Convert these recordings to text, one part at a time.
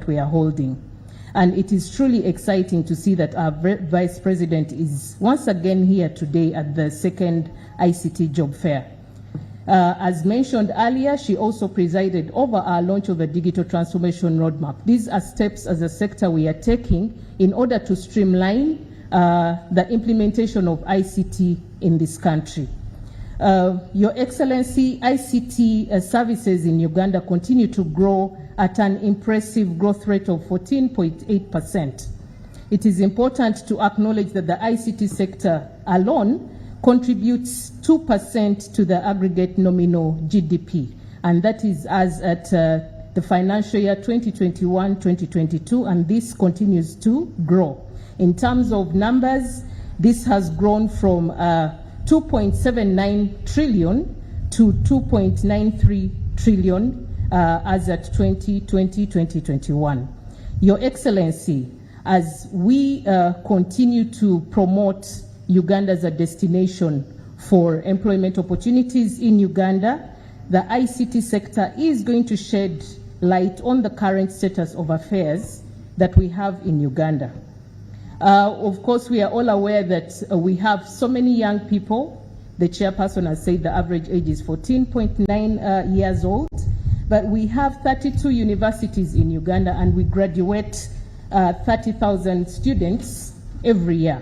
we are holding. And it is truly exciting to see that our Vice President is once again here today at the second ICT Job Fair. As mentioned earlier, she also presided over our launch of a digital transformation roadmap. These are steps as a sector we are taking in order to streamline the implementation of ICT in this country. Your Excellency, ICT services in Uganda continue to grow at an impressive growth rate of 14.8%. It is important to acknowledge that the ICT sector alone contributes 2% to the aggregate nominal GDP, and that is as at the financial year 2021-2022, and this continues to grow. In terms of numbers, this has grown from 2.79 trillion to 2.93 trillion as at 2020-2021. Your Excellency, as we continue to promote Uganda as a destination for employment opportunities in Uganda, the ICT sector is going to shed light on the current status of affairs that we have in Uganda. Of course, we are all aware that we have so many young people. The chairperson has said the average age is 14.9 years old. But we have 32 universities in Uganda, and we graduate 30,000 students every year.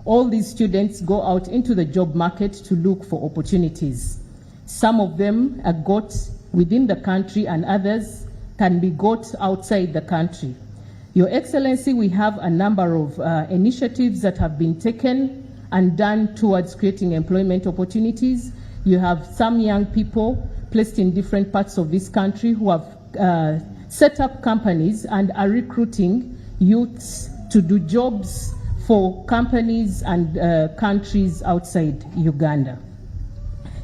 All these students go out into the job market to look for opportunities. Some of them are got within the country, and others can be got outside the country. Your Excellency, we have a number of initiatives that have been taken and done towards creating employment opportunities. You have some young people placed in different parts of this country who have set up companies and are recruiting youths to do jobs for companies and countries outside Uganda.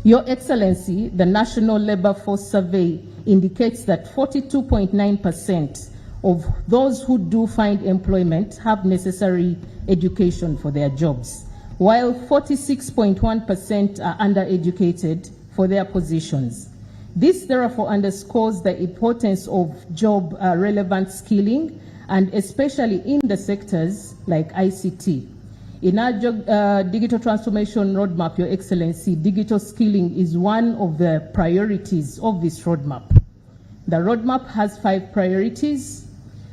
Your Excellency, the National Labour Force Survey indicates that 42.9% of those who do find employment have necessary education for their jobs, while 46.1% are undereducated for their positions. This therefore underscores the importance of job relevant skilling, and especially in the sectors like ICT. In our digital transformation roadmap, Your Excellency, digital skilling is one of the priorities of this roadmap. The roadmap has 5 priorities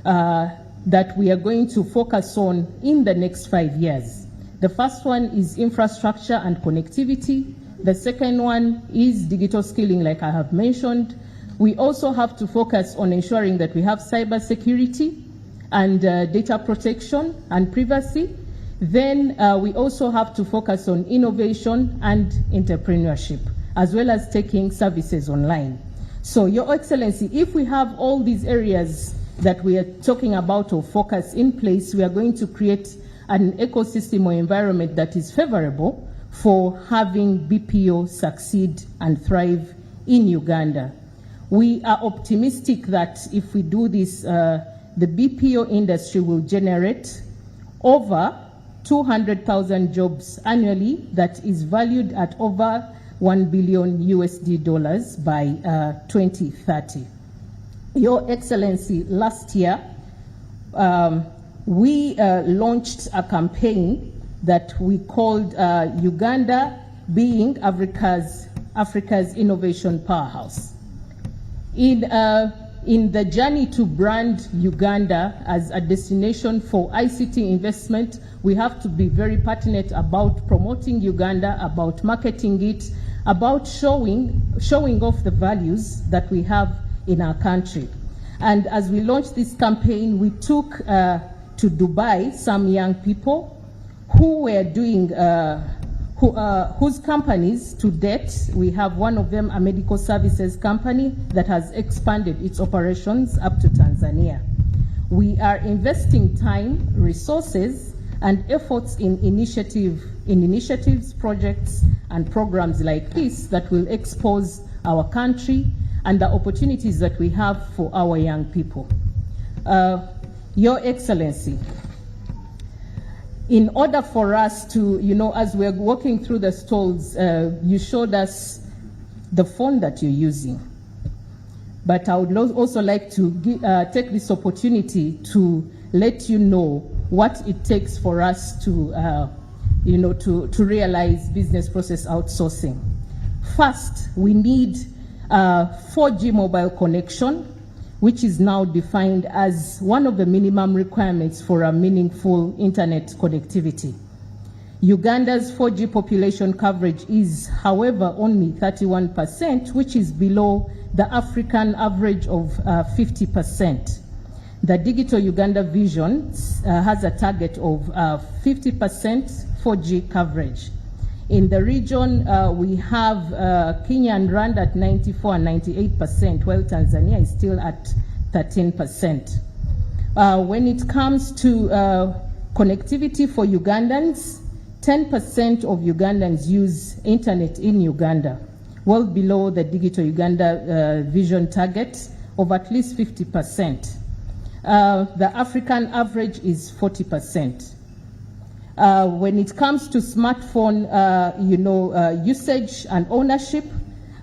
that we are going to focus on in the next 5 years. The first one is infrastructure and connectivity. The second one is digital skilling, like I have mentioned. We also have to focus on ensuring that we have cyber security and data protection and privacy. Then we also have to focus on innovation and entrepreneurship, as well as taking services online. So, Your Excellency, if we have all these areas that we are talking about or focus in place, we are going to create an ecosystem or environment that is favorable for having BPO succeed and thrive in Uganda. We are optimistic that if we do this, the BPO industry will generate over 200,000 jobs annually, that is valued at over $1 billion by 2030. Your Excellency, last year, we launched a campaign that we called Uganda Being Africa's Innovation Powerhouse. In the journey to brand Uganda as a destination for ICT investment, we have to be very passionate about promoting Uganda, about marketing it, about showing off the values that we have in our country. And as we launched this campaign, we took to Dubai some young people who were doing, whose companies to date, we have one of them, a medical services company that has expanded its operations up to Tanzania. We are investing time, resources, and efforts in initiatives, projects, and programs like this that will expose our country and the opportunities that we have for our young people. Your Excellency, in order for us to, as we're walking through the stalls, you showed us the phone that you're using. But I would also like to take this opportunity to let you know what it takes for us to, to realize business process outsourcing. First, we need 4G mobile connection, which is now defined as one of the minimum requirements for a meaningful internet connectivity. Uganda's 4G population coverage is, however, only 31%, which is below the African average of 50%. The Digital Uganda Vision has a target of 50% 4G coverage. In the region, we have Kenya and Rwanda at 94 and 98%, while Tanzania is still at 13%. When it comes to connectivity for Ugandans, 10% of Ugandans use internet in Uganda, well below the Digital Uganda Vision target of at least 50%. The African average is 40%. When it comes to smartphone, usage and ownership,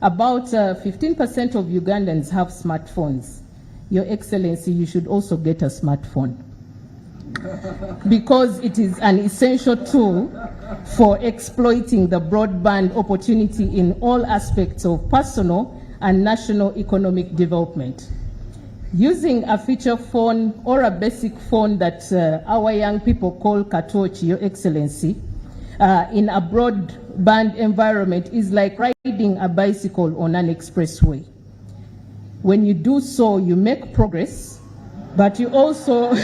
about 15% of Ugandans have smartphones. Your Excellency, you should also get a smartphone because it is an essential tool for exploiting the broadband opportunity in all aspects of personal and national economic development. Using a feature phone or a basic phone that our young people call katochi, Your Excellency, in a broadband environment is like riding a bicycle on an expressway. When you do so, you make progress, but you also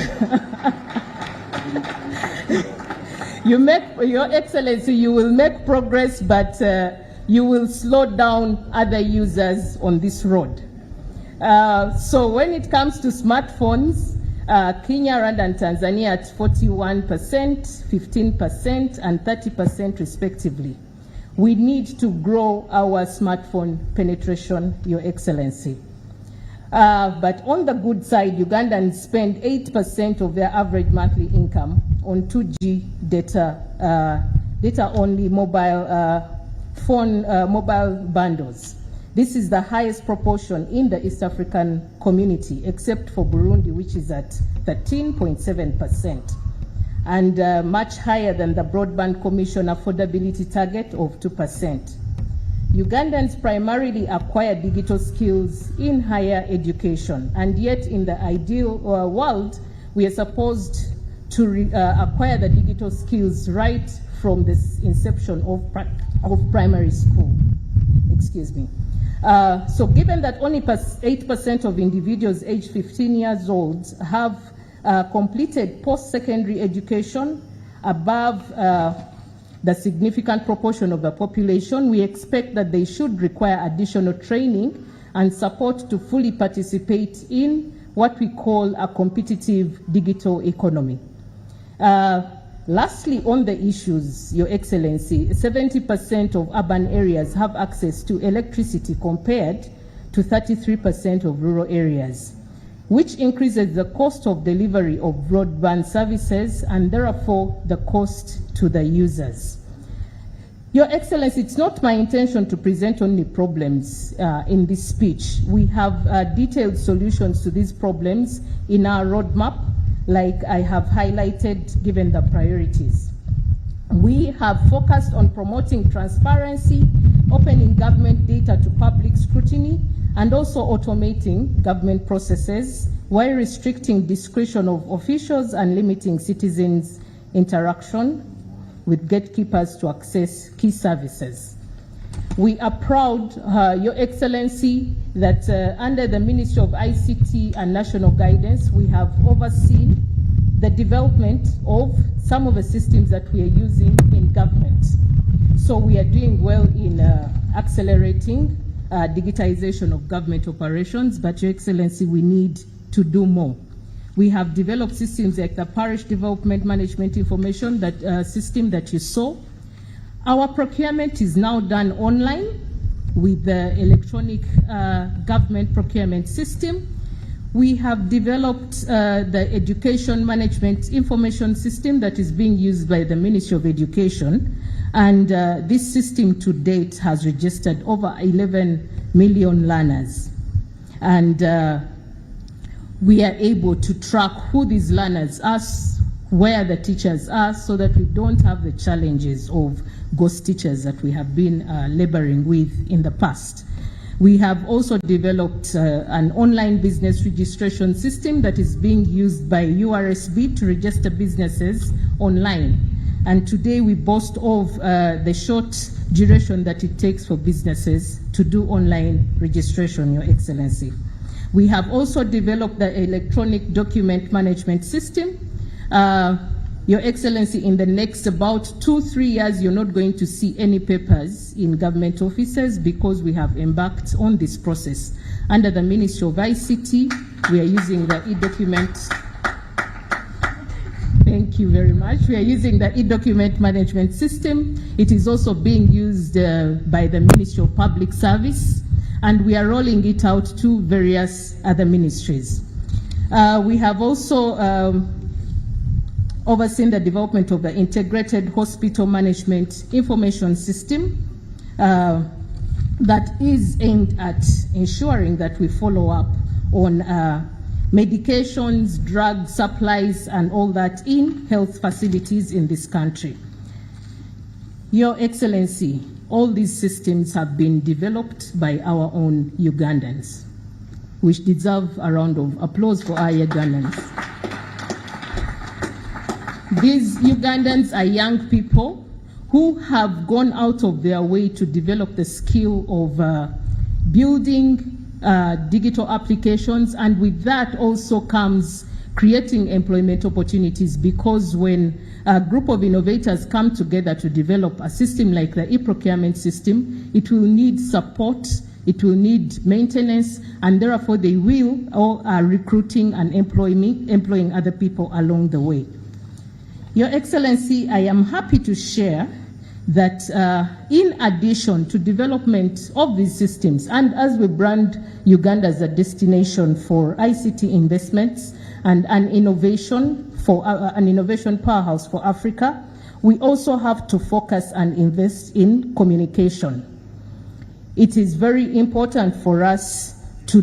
Your Excellency, you will make progress, but you will slow down other users on this road. So when it comes to smartphones, Kenya, Rwanda, and Tanzania at 41%, 15%, and 30% respectively. We need to grow our smartphone penetration, Your Excellency. But on the good side, Ugandans spend 8% of their average monthly income on 2G data-only mobile bundles. This is the highest proportion in the East African community, except for Burundi, which is at 13.7%, and much higher than the Broadband Commission affordability target of 2%. Ugandans primarily acquire digital skills in higher education, and yet in the ideal world, we are supposed to acquire the digital skills right from the inception of primary school. Excuse me. So given that only 8% of individuals aged 15 years old have completed post-secondary education above the significant proportion of the population, we expect that they should require additional training and support to fully participate in what we call a competitive digital economy. Lastly, on the issues, Your Excellency, 70% of urban areas have access to electricity compared to 33% of rural areas, which increases the cost of delivery of broadband services and therefore the cost to the users. Your Excellency, it's not my intention to present only problems in this speech. We have detailed solutions to these problems in our roadmap, like I have highlighted, given the priorities. We have focused on promoting transparency, opening government data to public scrutiny, and also automating government processes while restricting discretion of officials and limiting citizens' interaction with gatekeepers to access key services. We are proud, Your Excellency, that under the Ministry of ICT and National Guidance, we have overseen the development of some of the systems that we are using in government. So we are doing well in accelerating digitization of government operations, but Your Excellency, we need to do more. We have developed systems like the Parish Development Management Information system that you saw. Our procurement is now done online with the electronic government procurement system. We have developed the Education Management Information System that is being used by the Ministry of Education. And this system to date has registered over 11 million learners. and we are able to track who these learners are, where the teachers are, so that we don't have the challenges of ghost teachers that we have been laboring with in the past. We have also developed an online business registration system that is being used by URSB to register businesses online. And today we boast of the short duration that it takes for businesses to do online registration, Your Excellency. We have also developed the electronic document management system. Your Excellency, in the next about 2-3 years, you're not going to see any papers in government offices because we have embarked on this process. Under the Ministry of ICT, we are using the e-document. Thank you very much. We are using the e-document management system. It is also being used by the Ministry of Public Service, and we are rolling it out to various other ministries. We have also overseen the development of the integrated hospital management information system that is aimed at ensuring that we follow up on medications, drug supplies, and all that in health facilities in this country. Your Excellency, all these systems have been developed by our own Ugandans, which deserve a round of applause for our Ugandans. These Ugandans are young people who have gone out of their way to develop the skill of building digital applications, and with that also comes creating employment opportunities, because when a group of innovators come together to develop a system like the e-procurement system, it will need support, it will need maintenance, and therefore they will or are recruiting and employing other people along the way. Your Excellency, I am happy to share that in addition to development of these systems, and as we brand Uganda as a destination for ICT investments and an innovation powerhouse for Africa, we also have to focus and invest in communication. It is very important for us to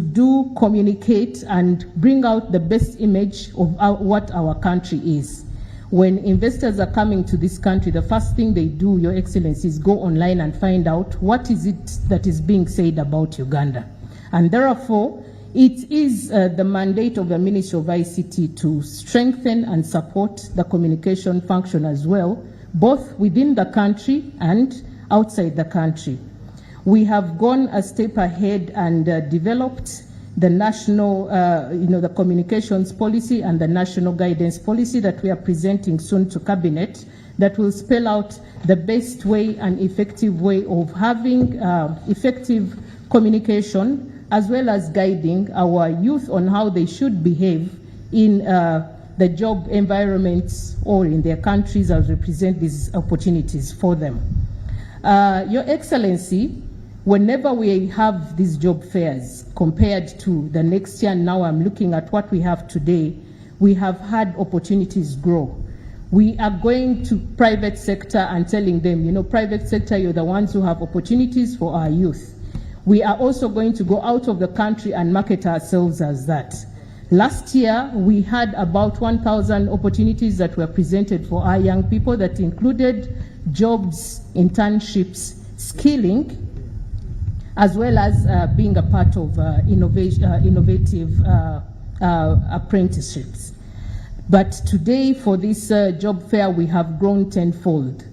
communicate and bring out the best image of what our country is. When investors are coming to this country, the first thing they do, Your Excellency, is go online and find out what is it that is being said about Uganda. And therefore, it is the mandate of the Ministry of ICT to strengthen and support the communication function as well, both within the country and outside the country. We have gone a step ahead and developed the national, the communications policy and the national guidance policy that we are presenting soon to Cabinet, that will spell out the best way and effective way of having effective communication, as well as guiding our youth on how they should behave in the job environments or in their countries as we present these opportunities for them. Your Excellency, whenever we have these job fairs compared to the next year, now I'm looking at what we have today, we have had opportunities grow. We are going to private sector and telling them, private sector, you're the ones who have opportunities for our youth. We are also going to go out of the country and market ourselves as that. Last year, we had about 1,000 opportunities that were presented for our young people that included jobs, internships, skilling, as well as being a part of innovative apprenticeships. But today, for this job fair, we have grown tenfold.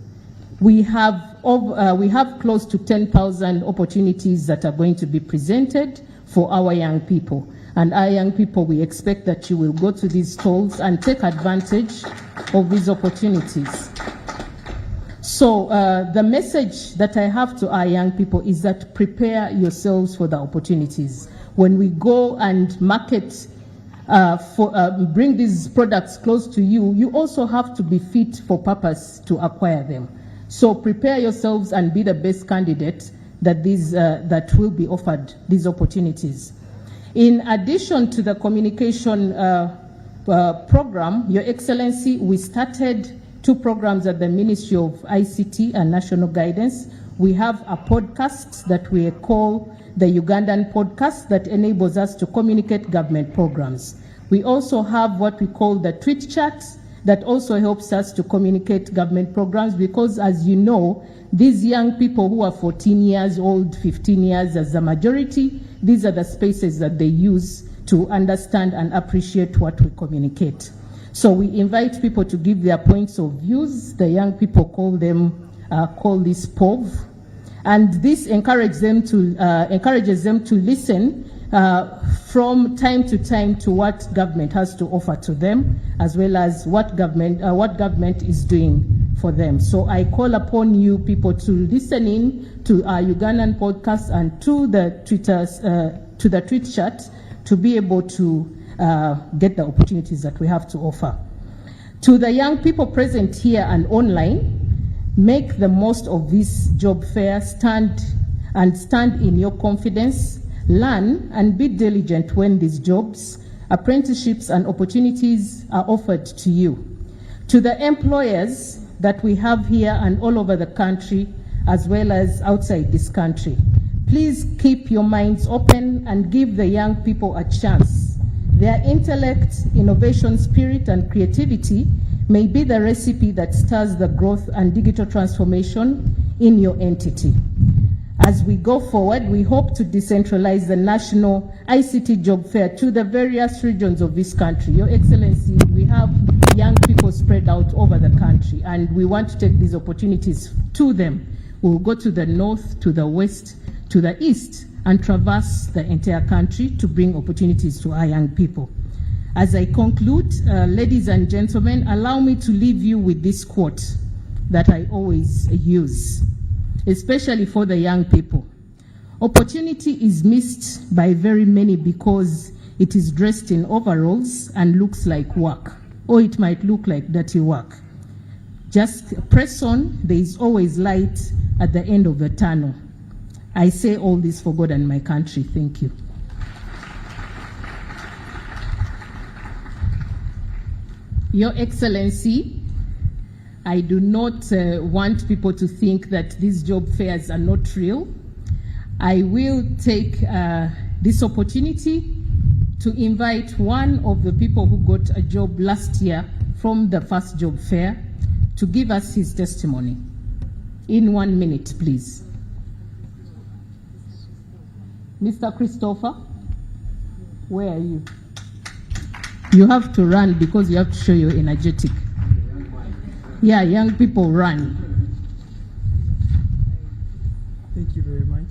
We have close to 10,000 opportunities that are going to be presented for our young people. And our young people, we expect that you will go to these stalls and take advantage of these opportunities. So the message that I have to our young people is that prepare yourselves for the opportunities. When we go and market, bring these products close to you, you also have to be fit for purpose to acquire them. So prepare yourselves and be the best candidate that will be offered these opportunities. In addition to the communication program, Your Excellency, we started 2 programs at the Ministry of ICT and National Guidance. We have a podcast that we call the Ugandan podcast that enables us to communicate government programs. We also have what we call the tweet chat that also helps us to communicate government programs, because as you know, these young people who are 14 years old, 15 years as the majority, these are the spaces that they use to understand and appreciate what we communicate. So we invite people to give their points of views. The young people call this POV. And this encourages them to listen from time to time to what government has to offer to them, as well as what government is doing for them. So I call upon you people to listen in to our Ugandan podcast and to the tweet chat to be able to get the opportunities that we have to offer. To the young people present here and online, make the most of this job fair, stand in your confidence, learn and be diligent when these jobs, apprenticeships and opportunities are offered to you. To the employers that we have here and all over the country, as well as outside this country, please keep your minds open and give the young people a chance. Their intellect, innovation spirit and creativity may be the recipe that stirs the growth and digital transformation in your entity. As we go forward, we hope to decentralize the national ICT job fair to the various regions of this country. Your Excellency, we have young people spread out over the country, and we want to take these opportunities to them. We'll go to the north, to the west, to the east, and traverse the entire country to bring opportunities to our young people. As I conclude, ladies and gentlemen, allow me to leave you with this quote that I always use, especially for the young people. Opportunity is missed by very many because it is dressed in overalls and looks like work, or it might look like dirty work. Just press on, there is always light at the end of the tunnel. I say all this for God and my country. Thank you. Your Excellency, I do not want people to think that these job fairs are not real. I will take this opportunity to invite one of the people who got a job last year from the first job fair to give us his testimony. In 1 minute, please. Mr. Christopher, where are you? You have to run because you have to show you're energetic. Yeah, young people run. Thank you very much.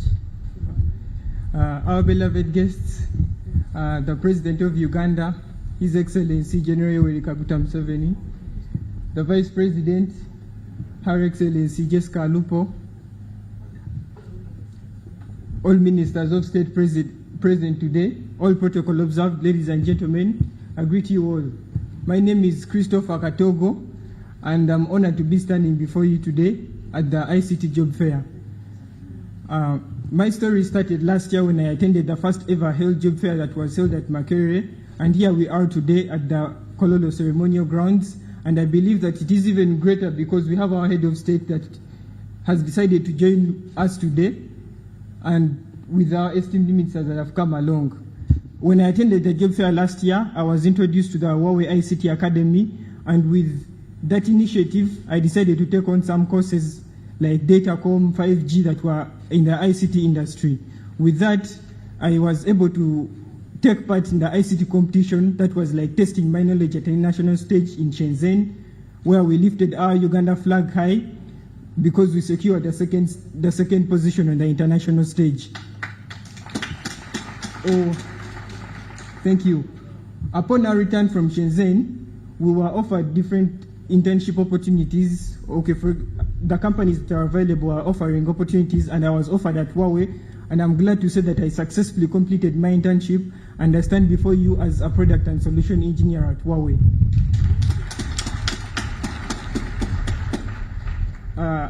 Our beloved guests, the President of Uganda, His Excellency General Yoweri Kaguta Museveni, the Vice President, Her Excellency Jessica Alupo, all ministers of state present today, all protocol observed, ladies and gentlemen, I greet you all. My name is Christopher Katogo, and I'm honored to be standing before you today at the ICT Job Fair. My story started last year when I attended the first ever held job fair that was held at Makerere, and here we are today at the Kololo Ceremonial Grounds, and I believe that it is even greater because we have our head of state that has decided to join us today, and with our esteemed ministers that have come along. When I attended the job fair last year, I was introduced to the Huawei ICT Academy, and with that initiative, I decided to take on some courses like Datacom, 5G that were in the ICT industry. With that, I was able to take part in the ICT competition that was like testing my knowledge at an international stage in Shenzhen, where we lifted our Uganda flag high because we secured the second position on the international stage. Oh, thank you. Upon our return from Shenzhen, we were offered different internship opportunities. Okay, for the companies that are available are offering opportunities, and I was offered at Huawei, and I'm glad to say that I successfully completed my internship, and I stand before you as a product and solution engineer at Huawei.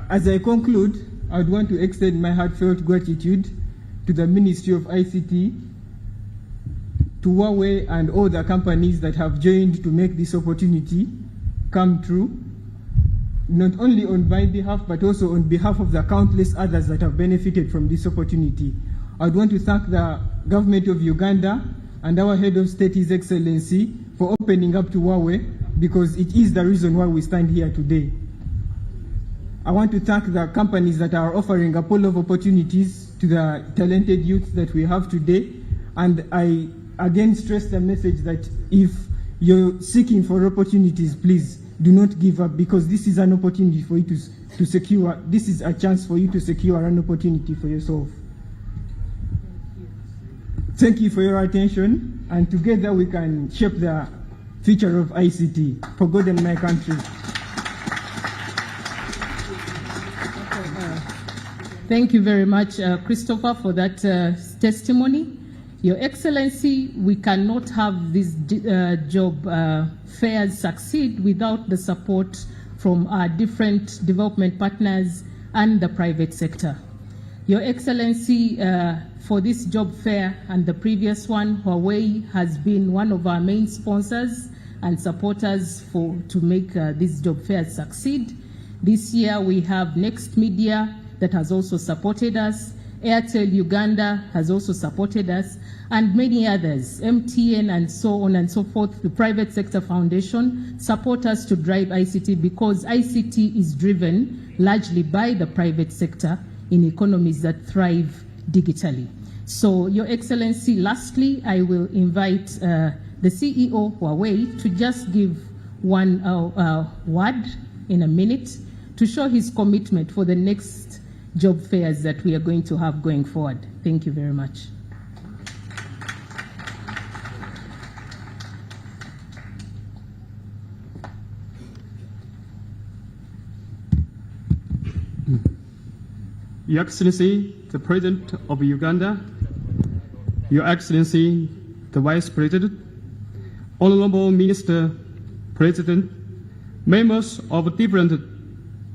As I conclude, I would want to extend my heartfelt gratitude to the Ministry of ICT, to Huawei and all the companies that have joined to make this opportunity come true. not only on my behalf, but also on behalf of the countless others that have benefited from this opportunity. I would want to thank the government of Uganda and our head of state, His Excellency, for opening up to Huawei, because it is the reason why we stand here today. I want to thank the companies that are offering a pool of opportunities to the talented youth that we have today. And I again stress the message that if you're seeking for opportunities, please do not give up, because this is an opportunity for you to secure, this is a chance for you to secure an opportunity for yourself. Thank you for your attention, and together we can shape the future of ICT for God and my country. Thank you very much, Christopher, for that testimony. Your Excellency, we cannot have these job fairs succeed without the support from our different development partners and the private sector. Your Excellency, for this job fair and the previous one, Huawei has been one of our main sponsors and supporters to make these job fairs succeed. This year we have Next Media that has also supported us. Airtel Uganda has also supported us, and many others, MTN and so on and so forth. The Private Sector Foundation support us to drive ICT, because ICT is driven largely by the private sector in economies that thrive digitally. So, Your Excellency, lastly, I will invite the CEO, Huawei, to just give one word in a minute to show his commitment for the next job fairs that we are going to have going forward. Thank you very much. Your Excellency, the President of Uganda, Your Excellency, the Vice President, Honorable Minister President, members of different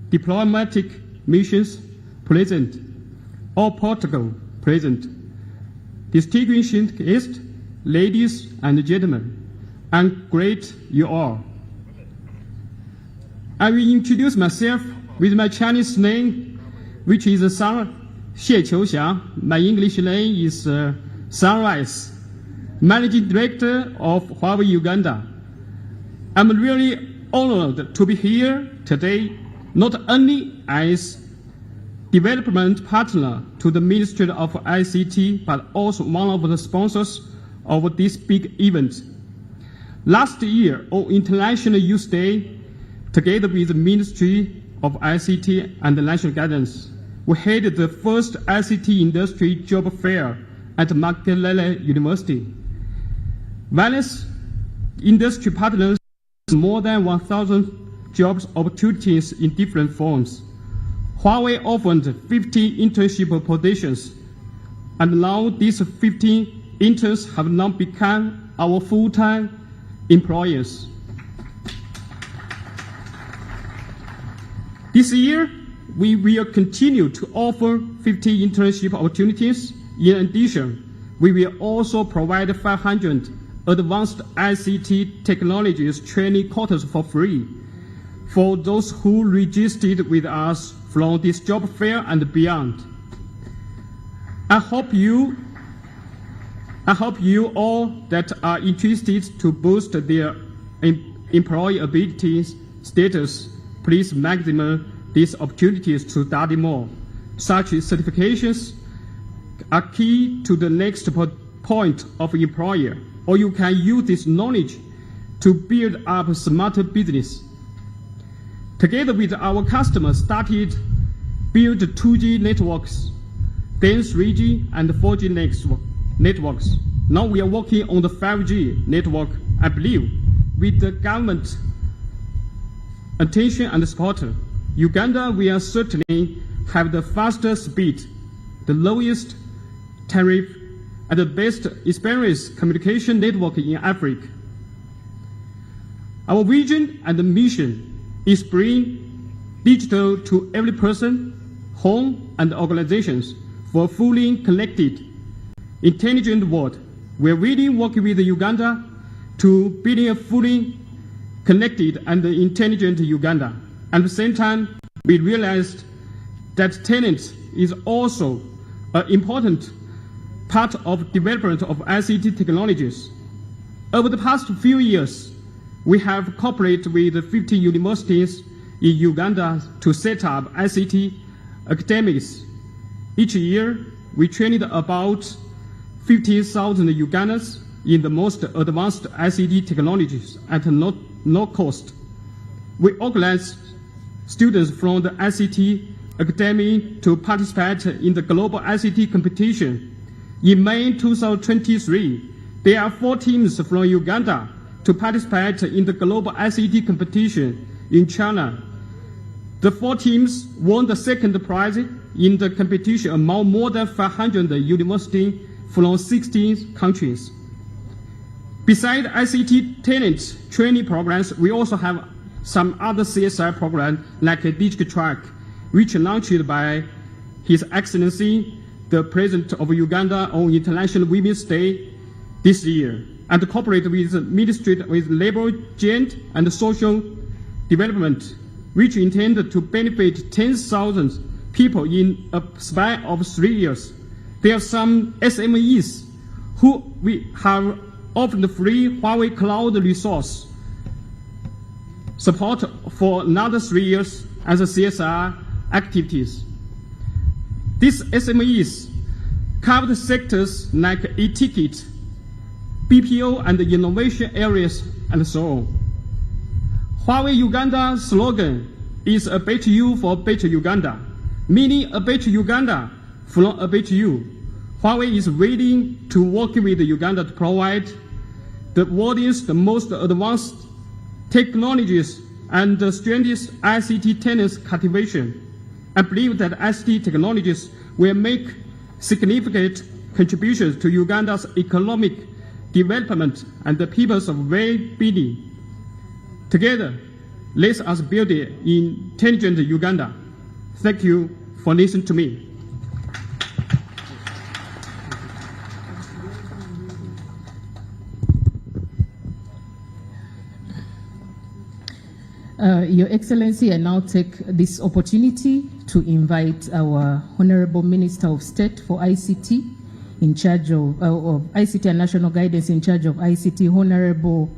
diplomatic missions present, all protocol present, distinguished guests, ladies and gentlemen, and great you all. I will introduce myself with my Chinese name, which is Xie Qiuxia. My English name is Sunrise, Managing Director of Huawei Uganda. I'm really honored to be here today, not only as development partner to the Ministry of ICT, but also one of the sponsors of this big event. Last year, on International Youth Day, together with the Ministry of ICT and the National Guidance, we held the first ICT industry job fair at Makerere University. Various industry partners, more than 1,000 jobs opportunities in different forms. Huawei offered 15 internship positions, and now these 15 interns have now become our full-time employers. This year, we will continue to offer 50 internship opportunities. In addition, we will also provide 500 advanced ICT technologies training courses for free for those who registered with us from this job fair and beyond. I hope you all that are interested to boost their employability status, please maximize these opportunities to study more. Such certifications are key to the next point of employer, or you can use this knowledge to build up a smarter business. Together with our customers, started build 2G networks, then 3G and 4G networks. Now we are working on the 5G network. I believe with the government attention and support, Uganda will certainly have the fastest speed, the lowest tariff, and the best experienced communication network in Africa. Our vision and mission is bring digital to every person, home, and organizations for a fully connected, intelligent world. We're really working with Uganda to build a fully connected and intelligent Uganda. At the same time, we realized that talent is also an important part of development of ICT technologies. Over the past few years, we have cooperated with 50 universities in Uganda to set up ICT academics. Each year, we trained about 50,000 Ugandans in the most advanced ICT technologies at no cost. We organized students from the ICT Academy to participate in the global ICT competition. In May 2023, there are 4 teams from Uganda to participate in the global ICT competition in China. The 4 teams won the second prize in the competition among more than 500 universities from 16 countries. Besides ICT talent training programs, we also have some other CSR programs like a digital track, which launched by His Excellency, the President of Uganda on International Women's Day this year, and cooperate with the Ministry with Labor, Gender and Social Development, which intended to benefit 10,000 people in a span of 3 years. There are some SMEs who we have offered free Huawei Cloud resource support for another 3 years as a CSR activities. These SMEs covered sectors like e-ticket, BPO and innovation areas, and so on. Huawei Uganda slogan is a better you for better Uganda, meaning a better Uganda from a better you. Huawei is willing to work with Uganda to provide the world's the most advanced technologies and the strongest ICT talent cultivation. I believe that ICT technologies will make significant contributions to Uganda's economic development and the people's well-being. Together, let us build an intelligent Uganda. Thank you for listening to me. Your Excellency, I now take this opportunity to invite our Honorable Minister of State for ICT in charge of ICT and National Guidance in charge of ICT, Honorable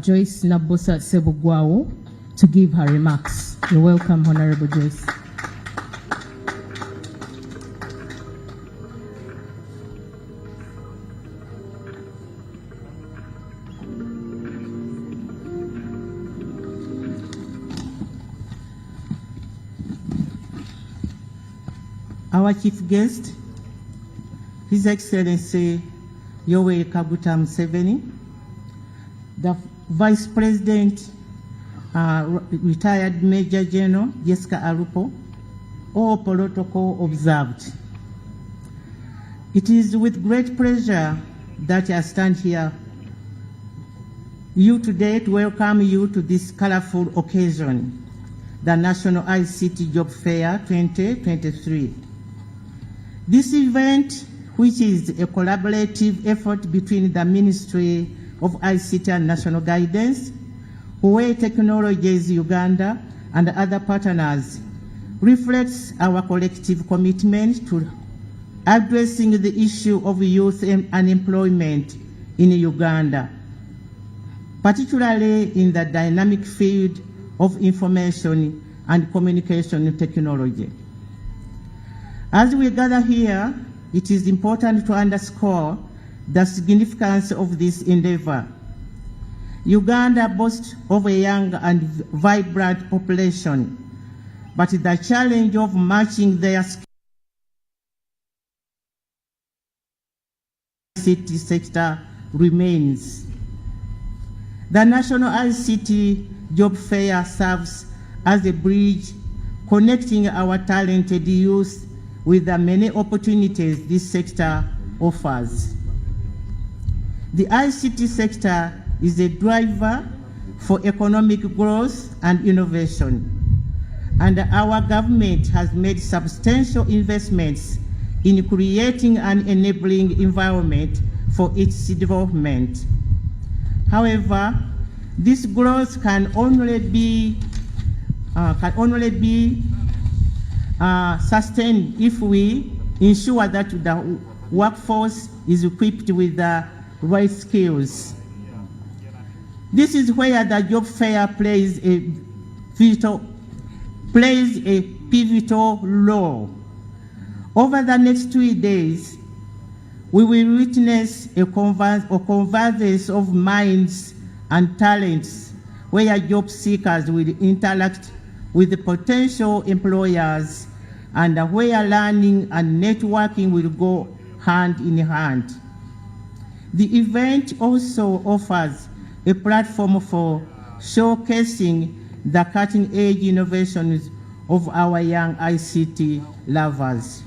Joyce Nabosa Sebugwao, to give her remarks. You're welcome, Honorable Joyce. Our chief guest, His Excellency Yoweri Kaguta Museveni, the Vice President, retired Major General Jessica Alupo, all protocol observed. It is with great pleasure that I stand here today to welcome you to this colorful occasion, the National ICT Job Fair 2023. This event, which is a collaborative effort between the Ministry of ICT and National Guidance, Huawei Technologies Uganda, and other partners, reflects our collective commitment to addressing the issue of youth unemployment in Uganda, particularly in the dynamic field of information and communication technology. As we gather here, it is important to underscore the significance of this endeavor. Uganda boasts of a young and vibrant population, but the challenge of matching their ICT sector remains. The National ICT Job Fair serves as a bridge connecting our talented youth with the many opportunities this sector offers. The ICT sector is a driver for economic growth and innovation, and our government has made substantial investments in creating an enabling environment for its development. However, this growth can only be can only be sustained if we ensure that the workforce is equipped with the right skills. This is where the job fair plays a pivotal role. Over the next 2 days, we will witness a convergence of minds and talents where job seekers will interact with the potential employers and where learning and networking will go hand in hand. The event also offers a platform for showcasing the cutting-edge innovations of our young ICT lovers.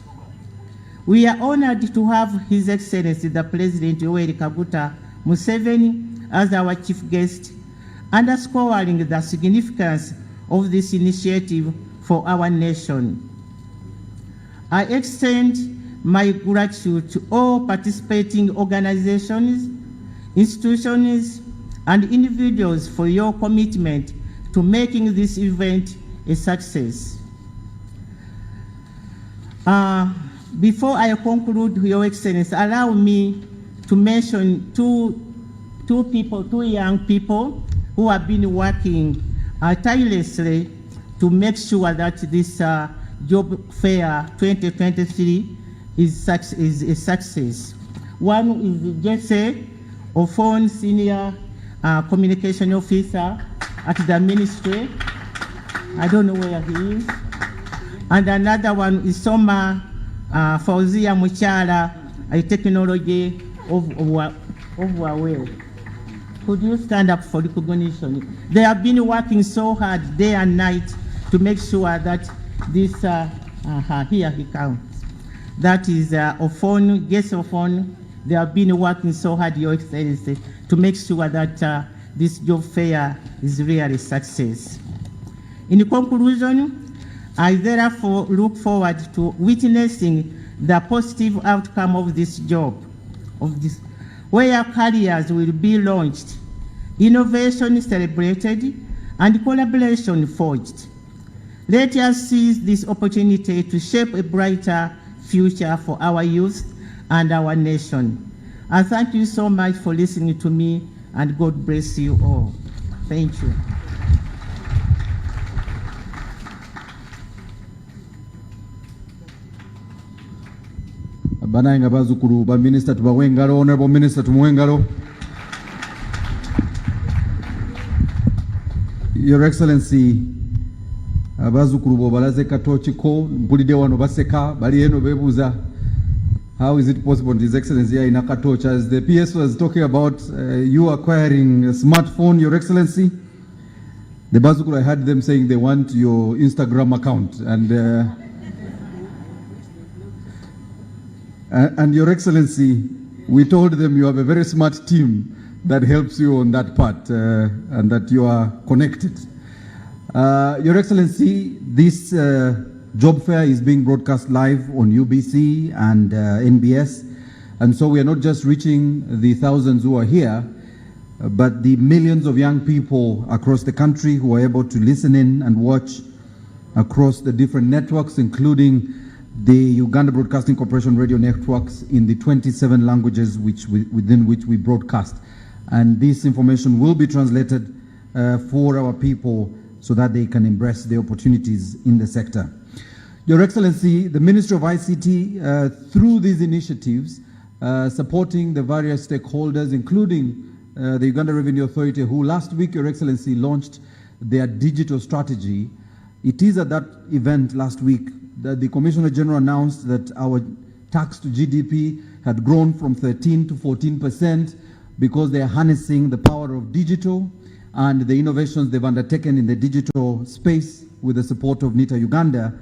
We are honored to have His Excellency the President Yoweri Kaguta Museveni as our chief guest, underscoring the significance of this initiative for our nation. I extend my gratitude to all participating organizations, institutions, and individuals for your commitment to making this event a success. Before I conclude, Your Excellency, allow me to mention two young people who have been working tirelessly to make sure that this Job Fair 2023 is a success. One is Jesse Ofon, Senior Communication Officer at the Ministry. I don't know where he is. And another one is Soma Fauzia Muchala, a technology of Huawei. Could you stand up for recognition? They have been working so hard day and night to make sure that this, here he comes. That is Ofon, Jesse Ofon. They have been working so hard, Your Excellency, to make sure that this job fair is really a success. In conclusion, I therefore look forward to witnessing the positive outcome of this job, where careers will be launched, innovation celebrated, and collaboration forged. Let us seize this opportunity to shape a brighter future for our youth and our nation. I thank you so much for listening to me, and God bless you all. Thank you. Bananga bazukuru ba minister tubawengalo, honorable minister tumuwengalo. Your Excellency, abazukuru bo balaze katochi ko mpulide wano baseka bali eno bebuza how is it possible His Excellency here in Akatoch, as the PS was talking about you acquiring a smartphone, Your Excellency. The bazukuru, I heard them saying they want your Instagram account, and Your Excellency, we told them you have a very smart team that helps you on that part, and that you are connected. Your Excellency, this job fair is being broadcast live on UBC and NBS, and so we are not just reaching the thousands who are here, but the millions of young people across the country who are able to listen in and watch across the different networks, including the Uganda Broadcasting Corporation radio networks in the 27 languages within which we broadcast. And this information will be translated for our people so that they can embrace the opportunities in the sector. Your Excellency, the Ministry of ICT, through these initiatives, supporting the various stakeholders, including the Uganda Revenue Authority, who last week, Your Excellency, launched their digital strategy. It is at that event last week that the Commissioner General announced that our tax to GDP had grown from 13 to 14% because they are harnessing the power of digital and the innovations they've undertaken in the digital space with the support of NITA Uganda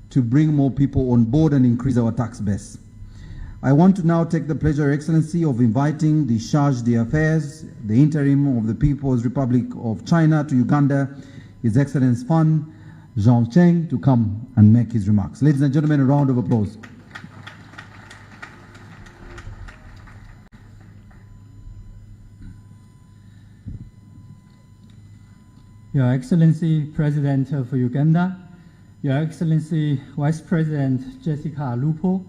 to bring more people on board and increase our tax base. I want to now take the pleasure, Your Excellency, of inviting the Charge d'Affaires, the interim of the People's Republic of China to Uganda, His Excellency Fan Zhongcheng, to come and make his remarks. Ladies and gentlemen, a round of applause. Your Excellency President of Uganda, Your Excellency Vice President Jessica Lupo,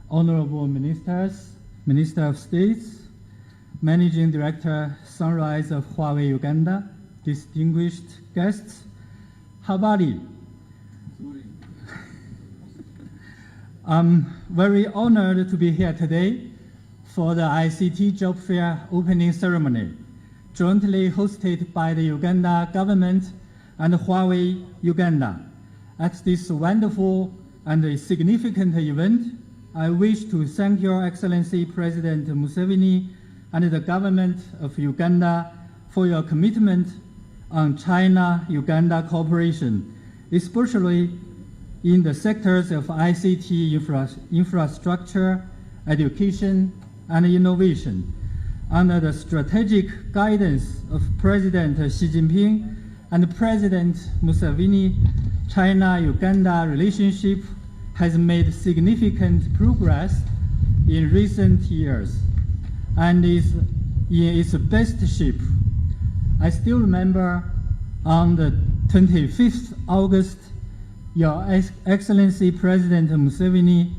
Honorable Ministers, Minister of States, Managing Director Sunrise of Huawei Uganda, distinguished guests, habari. I'm very honored to be here today for the ICT Job Fair opening ceremony, jointly hosted by the Uganda government and Huawei Uganda. At this wonderful and significant event, I wish to thank Your Excellency President Museveni and the government of Uganda for your commitment on China-Uganda cooperation, especially in the sectors of ICT infrastructure, education, and innovation. Under the strategic guidance of President Xi Jinping and President Museveni, China-Uganda relationship has made significant progress in recent years and is in its best shape. I still remember on the 25th August, Your Excellency President Museveni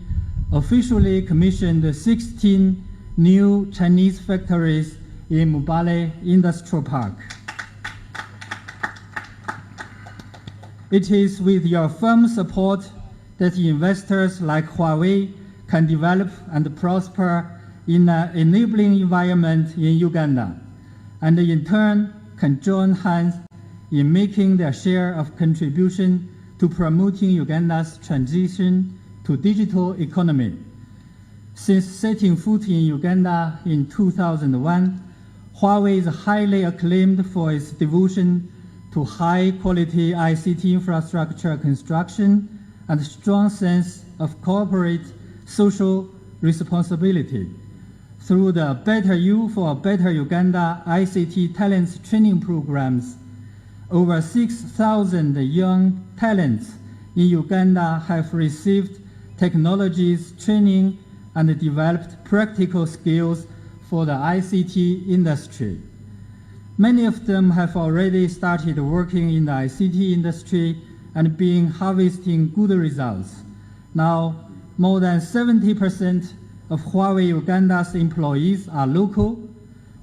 officially commissioned 16 new Chinese factories in Mubale Industrial Park. It is with your firm support that investors like Huawei can develop and prosper in an enabling environment in Uganda, and in turn can join hands in making their share of contribution to promoting Uganda's transition to digital economy. Since setting foot in Uganda in 2001, Huawei is highly acclaimed for its devotion to high-quality ICT infrastructure construction and strong sense of corporate social responsibility. Through the Better You for a Better Uganda ICT talents training programs, over 6,000 young talents in Uganda have received technologies training and developed practical skills for the ICT industry. Many of them have already started working in the ICT industry and been harvesting good results. Now, more than 70% of Huawei Uganda's employees are local,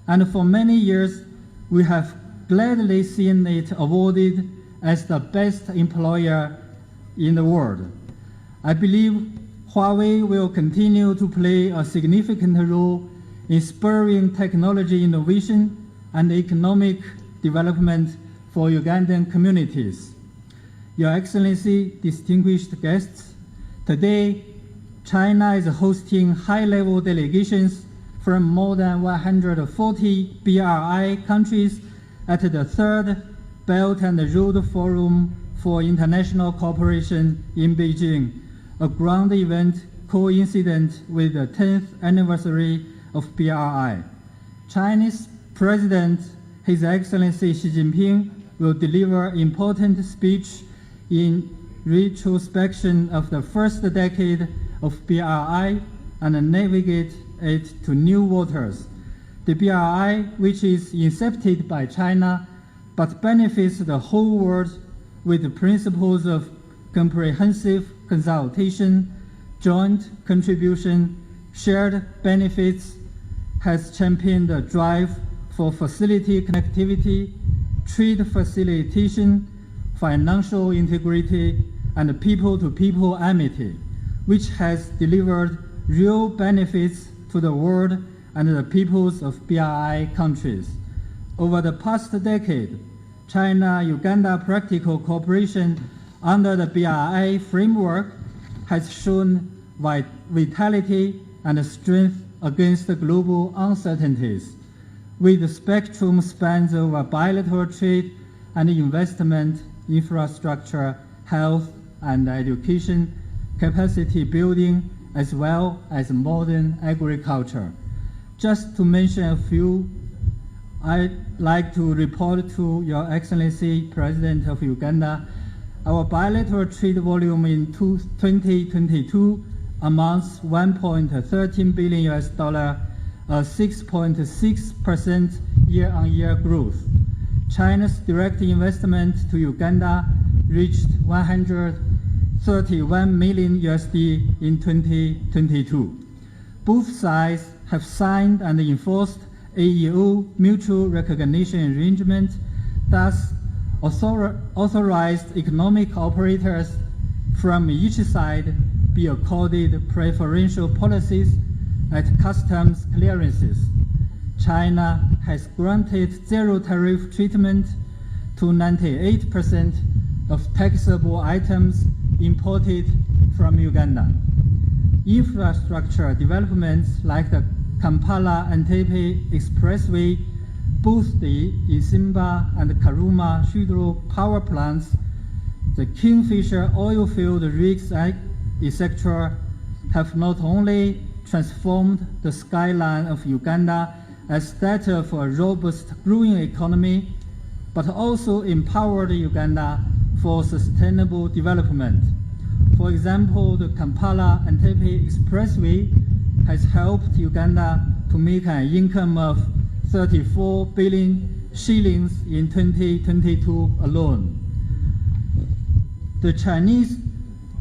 and for many years, we have gladly seen it awarded as the best employer in the world. I believe Huawei will continue to play a significant role in spurring technology innovation and economic development for Ugandan communities. Your Excellency, distinguished guests, today China is hosting high-level delegations from more than 140 BRI countries at the third Belt and Road Forum for International Cooperation in Beijing, a grand event coincident with the 10th anniversary of BRI. Chinese President His Excellency Xi Jinping will deliver important speech in retrospection of the first decade of BRI and navigate it to new waters. The BRI, which is incepted by China but benefits the whole world with the principles of comprehensive consultation, joint contribution, shared benefits, has championed the drive for facility connectivity, trade facilitation, financial integrity, and people-to-people amity, which has delivered real benefits to the world and the peoples of BRI countries. Over the past decade, China-Uganda practical cooperation under the BRI framework has shown vitality and strength against global uncertainties, with spectrum spans over bilateral trade and investment, infrastructure, health and education, capacity building, as well as modern agriculture. Just to mention a few, I'd like to report to Your Excellency President of Uganda, our bilateral trade volume in 2022 amounts $1.13 billion, a 6.6% year-on-year growth. China's direct investment to Uganda reached $131 million in 2022. Both sides have signed and enforced AEO mutual recognition arrangement, thus authorized economic operators from each side be accorded preferential policies at customs clearances. China has granted zero tariff treatment to 98% of taxable items imported from Uganda. Infrastructure developments like the Kampala-Entebbe Expressway, both the Isimba and Karuma hydro power plants, the Kingfisher oil field rigs, etc., have not only transformed the skyline of Uganda as that of a robust growing economy, but also empowered Uganda for sustainable development. For example, the Kampala-Entebbe Expressway has helped Uganda to make an income of 34 billion shillings in 2022 alone. The Chinese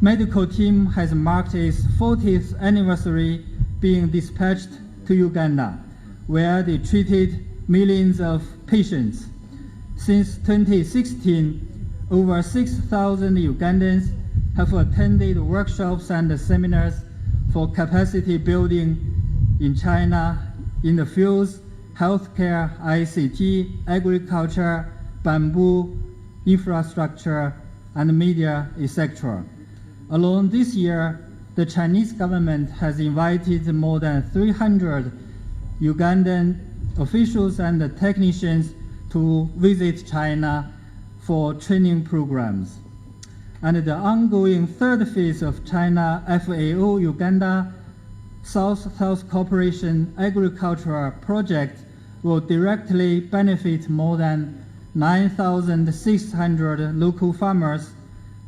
medical team has marked its 40th anniversary being dispatched to Uganda, where they treated millions of patients. Since 2016, over 6,000 Ugandans have attended workshops and seminars for capacity building in China in the fields healthcare, ICT, agriculture, bamboo, infrastructure, and media, etc. Alone this year, the Chinese government has invited more than 300 Ugandan officials and technicians to visit China for training programs. And the ongoing third phase of China FAO Uganda South-South Cooperation Agricultural Project will directly benefit more than 9,600 local farmers,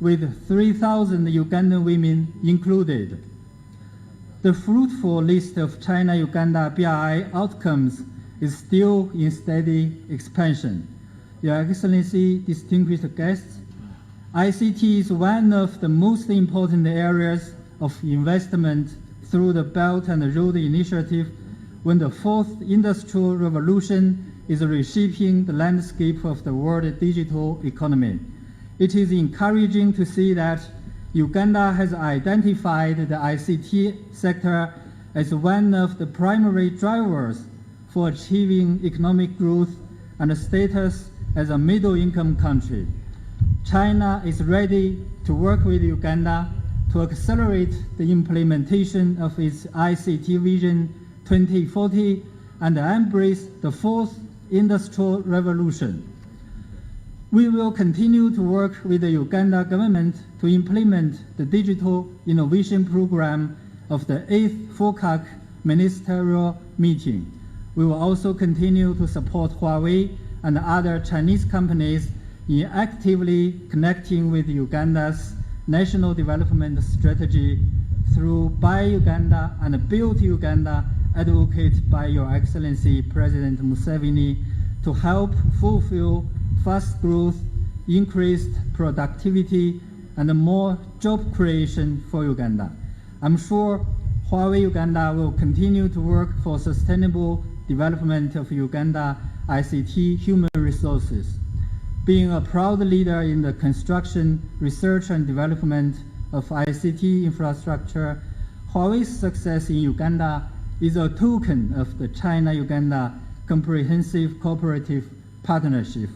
with 3,000 Ugandan women included. The fruitful list of China-Uganda BRI outcomes is still in steady expansion. Your Excellency, distinguished guests, ICT is one of the most important areas of investment through the Belt and Road Initiative when the fourth industrial revolution is reshaping the landscape of the world digital economy. It is encouraging to see that Uganda has identified the ICT sector as one of the primary drivers for achieving economic growth and status as a middle-income country. China is ready to work with Uganda to accelerate the implementation of its ICT Vision 2040 and embrace the fourth industrial revolution. We will continue to work with the Uganda government to implement the digital innovation program of the 8th FOCAC ministerial meeting. We will also continue to support Huawei and other Chinese companies in actively connecting with Uganda's national development strategy through Buy Uganda and Build Uganda, advocated by Your Excellency President Museveni, to help fulfill fast growth, increased productivity, and more job creation for Uganda. I'm sure Huawei Uganda will continue to work for sustainable development of Uganda ICT human resources. Being a proud leader in the construction, research, and development of ICT infrastructure, Huawei's success in Uganda is a token of the China-Uganda Comprehensive Cooperative Partnership.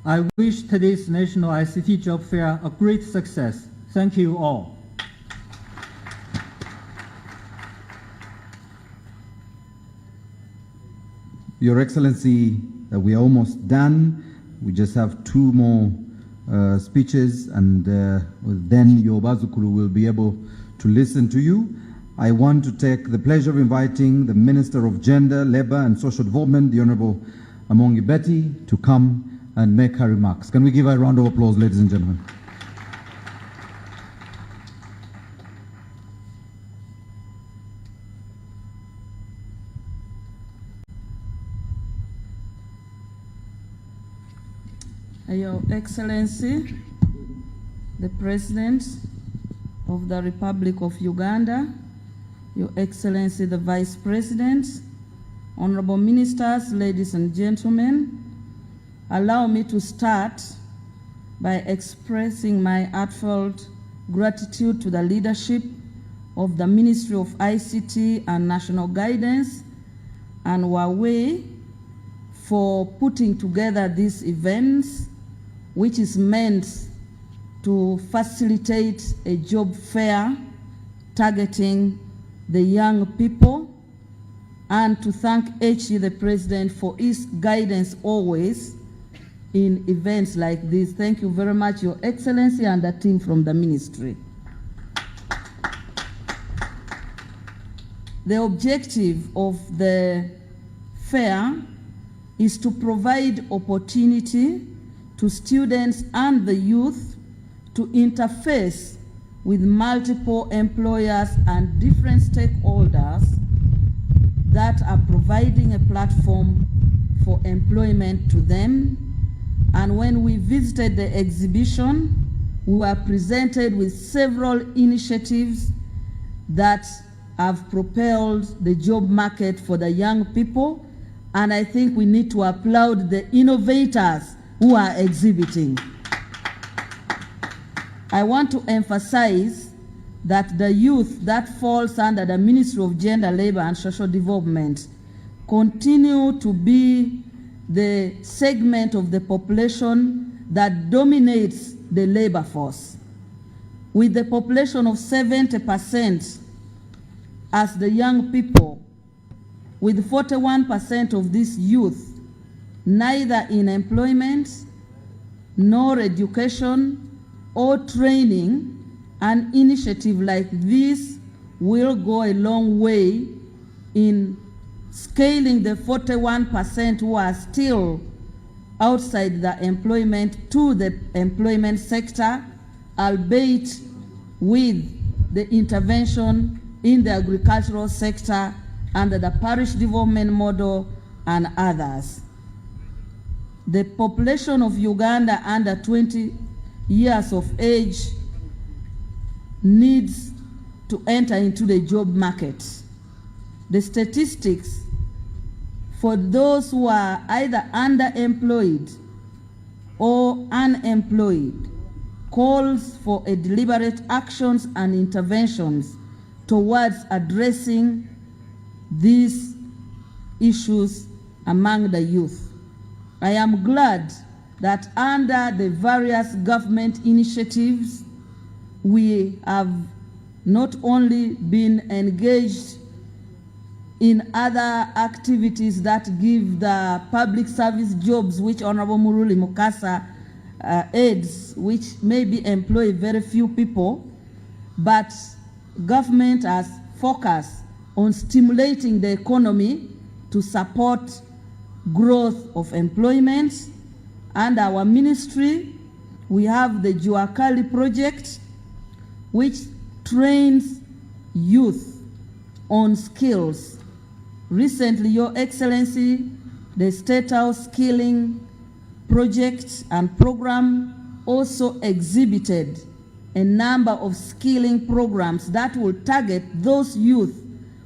I wish today's National ICT Job Fair a great success. Thank you all. Your Excellency, we are almost done. We just have two more speeches, and then your Bazukulu will be able to listen to you. I want to take the pleasure of inviting the Minister of Gender, Labour and Social Development, the Honourable Amongi Betty, to come and make her remarks. Can we give her a round of applause, ladies and gentlemen? Your Excellency, the President of the Republic of Uganda, Your Excellency, the Vice President, Honorable Ministers, ladies and gentlemen, allow me to start by expressing my heartfelt gratitude to the leadership of the Ministry of ICT and National Guidance and Huawei for putting together these events, which is meant to facilitate a job fair targeting the young people, and to thank HE, the President, for his guidance always in events like this. Thank you very much, Your Excellency, and the team from the Ministry. The objective of the fair is to provide opportunity to students and the youth to interface with multiple employers and different stakeholders that are providing a platform for employment to them. And when we visited the exhibition, we were presented with several initiatives that have propelled the job market for the young people. And I think we need to applaud the innovators who are exhibiting. I want to emphasize that the youth that falls under the Ministry of Gender, Labor and Social Development continue to be the segment of the population that dominates the labor force. With the population of 70% as the young people, with 41% of this youth neither in employment nor education or training, an initiative like this will go a long way in scaling the 41% who are still outside the employment to the employment sector, albeit with the intervention in the agricultural sector under the parish development model and others. The population of Uganda under 20 years of age needs to enter into the job market. The statistics for those who are either underemployed or unemployed calls for a deliberate actions and interventions towards addressing these issues among the youth. I am glad that under the various government initiatives, we have not only been engaged in other activities that give the public service jobs, which Honorable Muruli Mukasa aids, which maybe employ very few people, but government has focused on stimulating the economy to support growth of employment. And our ministry, we have the Juakali project, which trains youth on skills. Recently, Your Excellency, the State House Skilling Project and Program also exhibited a number of skilling programs that will target those youth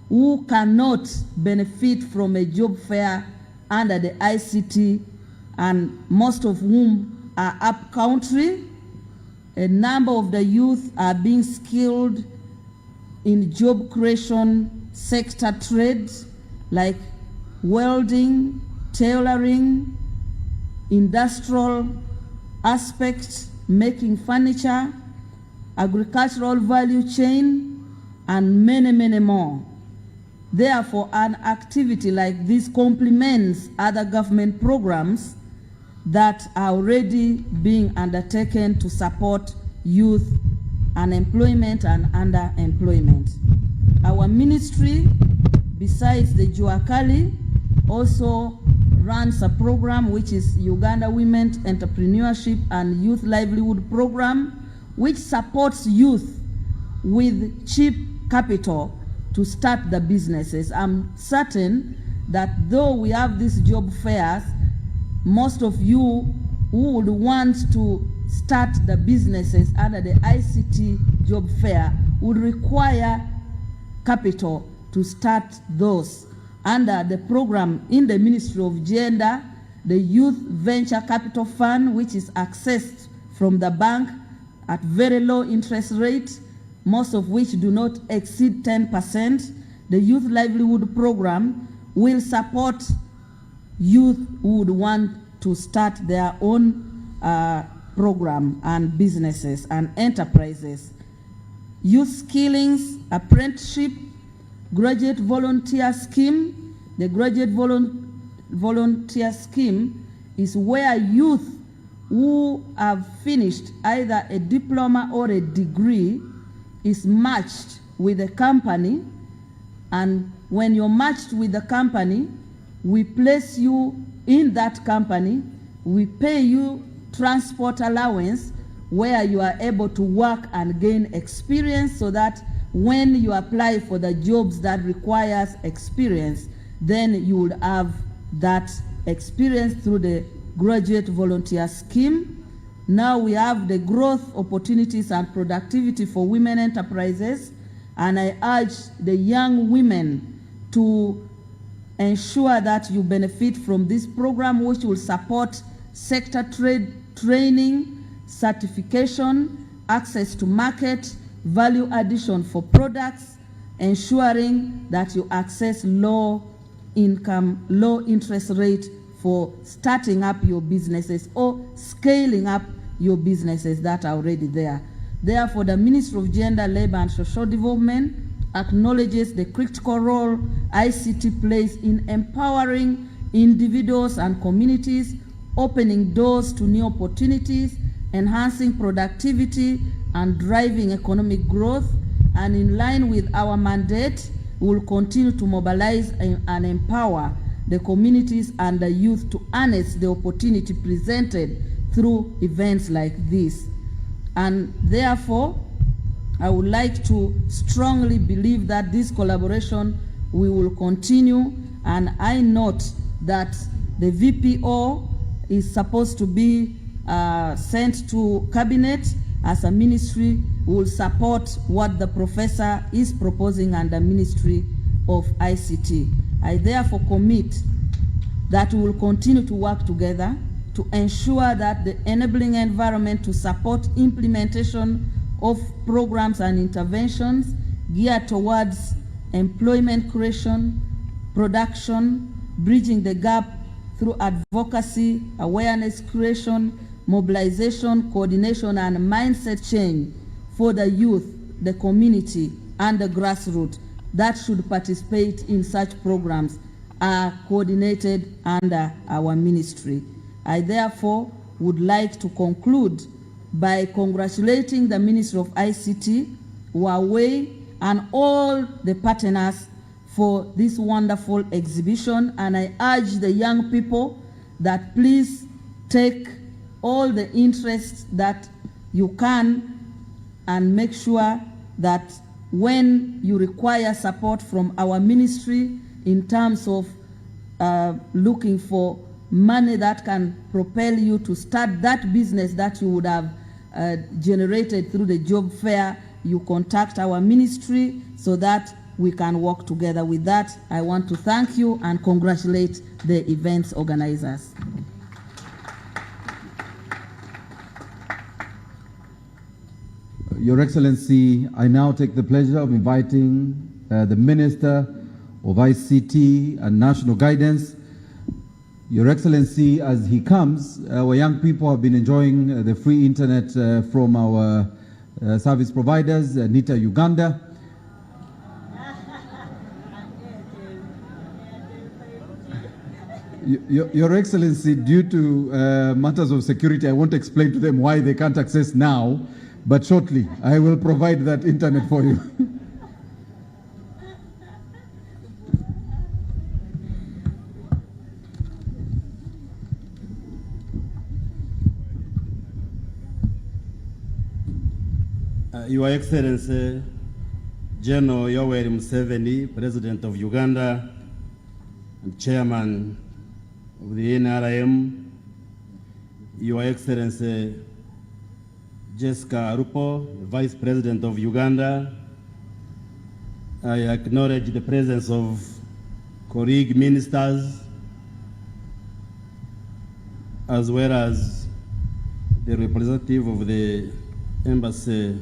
who cannot benefit from a job fair under the ICT, and most of whom are up country. A number of the youth are being skilled in job creation sector trades like welding, tailoring, industrial aspects, making furniture, agricultural value chain, and many, many more. Therefore, an activity like this complements other government programs that are already being undertaken to support youth unemployment and underemployment. Our ministry, besides the Juakali, also runs a program which is Uganda Women Entrepreneurship and Youth Livelihood Program, which supports youth with cheap capital to start the businesses. I'm certain that though we have these job fairs, most of you who would want to start the businesses under the ICT job fair would require capital to start those. Under the program in the Ministry of Gender, the Youth Venture Capital Fund, which is accessed from the bank at very low interest rate, most of which do not exceed 10%, the Youth Livelihood Program will support youth who would want to start their own program and businesses and enterprises. Youth Skillings Apprenticeship Graduate Volunteer Scheme. The Graduate Volunteer Scheme is where youth who have finished either a diploma or a degree is matched with a company, and when you're matched with the company, we place you in that company, we pay you transport allowance where you are able to work and gain experience, so that when you apply for the jobs that requires experience, then you would have that experience through the Graduate Volunteer Scheme. Now we have the growth opportunities and productivity for women enterprises, and I urge the young women to ensure that you benefit from this program, which will support sector training, certification, access to market, value addition for products, ensuring that you access low income, low interest rate for starting up your businesses or scaling up your businesses that are already there. Therefore, the Ministry of Gender, Labor and Social Development acknowledges the critical role ICT plays in empowering individuals and communities, opening doors to new opportunities, enhancing productivity, and driving economic growth. And in line with our mandate, we will continue to mobilize and empower the communities and the youth to harness the opportunity presented through events like this. And therefore, I would like to strongly believe that this collaboration we will continue, and I note that the VPO is supposed to be sent to cabinet as a ministry. We will support what the professor is proposing under Ministry of ICT. I therefore commit that we will continue to work together to ensure that the enabling environment to support implementation of programs and interventions geared towards employment creation, production, bridging the gap through advocacy, awareness creation, mobilization, coordination, and mindset change for the youth, the community, and the grassroots that should participate in such programs are coordinated under our ministry. I therefore would like to conclude by congratulating the Ministry of ICT, Huawei, and all the partners for this wonderful exhibition. And I urge the young people that please take all the interest that you can and make sure that when you require support from our ministry in terms of looking for money that can propel you to start that business that you would have generated through the job fair, you contact our ministry so that we can work together. With that, I want to thank you and congratulate the events organizers. Your Excellency, I now take the pleasure of inviting the Minister of ICT and National Guidance. Your Excellency, as he comes, our young people have been enjoying the free internet from our service providers, NITA Uganda. Your Excellency, due to matters of security, I won't explain to them why they can't access now, but shortly I will provide that internet for you. Your Excellency, General Yoweri Museveni, President of Uganda and Chairman of the NRM, Your Excellency Jessica Arupo, Vice President of Uganda. I acknowledge the presence of colleague ministers, as well as the representative of the Embassy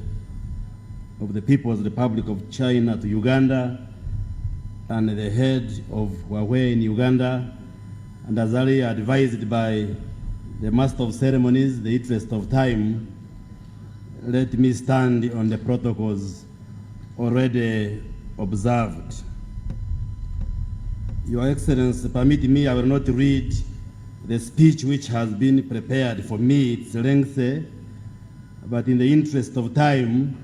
of the People's Republic of China to Uganda, and the head of Huawei in Uganda, and as earlier advised by the Master of Ceremonies, in the interest of time, let me stand on the protocols already observed. Your Excellency, permit me, I will not read the speech which has been prepared for me. It's lengthy, but in the interest of time,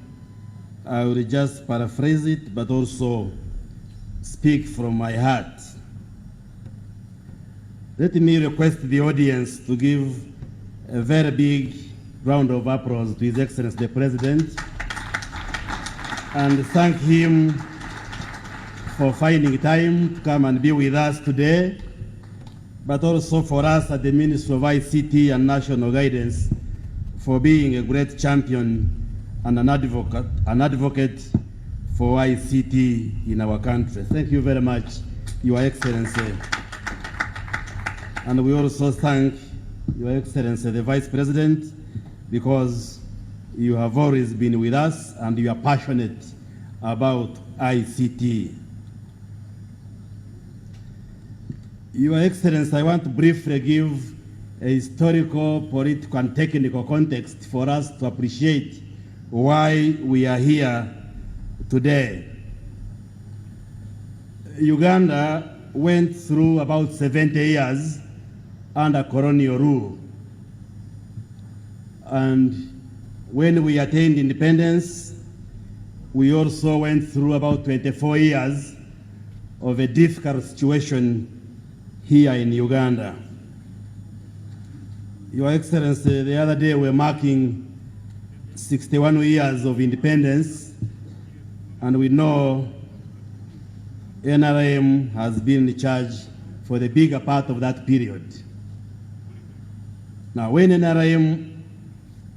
I will just paraphrase it, but also speak from my heart. Let me request the audience to give a very big round of applause to His Excellency the President and thank him for finding time to come and be with us today, but also for us at the Ministry of ICT and National Guidance for being a great champion and an advocate for ICT in our country. Thank you very much, Your Excellency. And we also thank Your Excellency, the Vice President, because you have always been with us and you are passionate about ICT. Your Excellency, I want to briefly give a historical, political, and technical context for us to appreciate why we are here today. Uganda went through about 70 years under colonial rule. And when we attained independence, we also went through about 24 years of a difficult situation here in Uganda. Your Excellency, the other day we're marking 61 years of independence, and we know NRM has been in charge for the bigger part of that period. Now, when NRM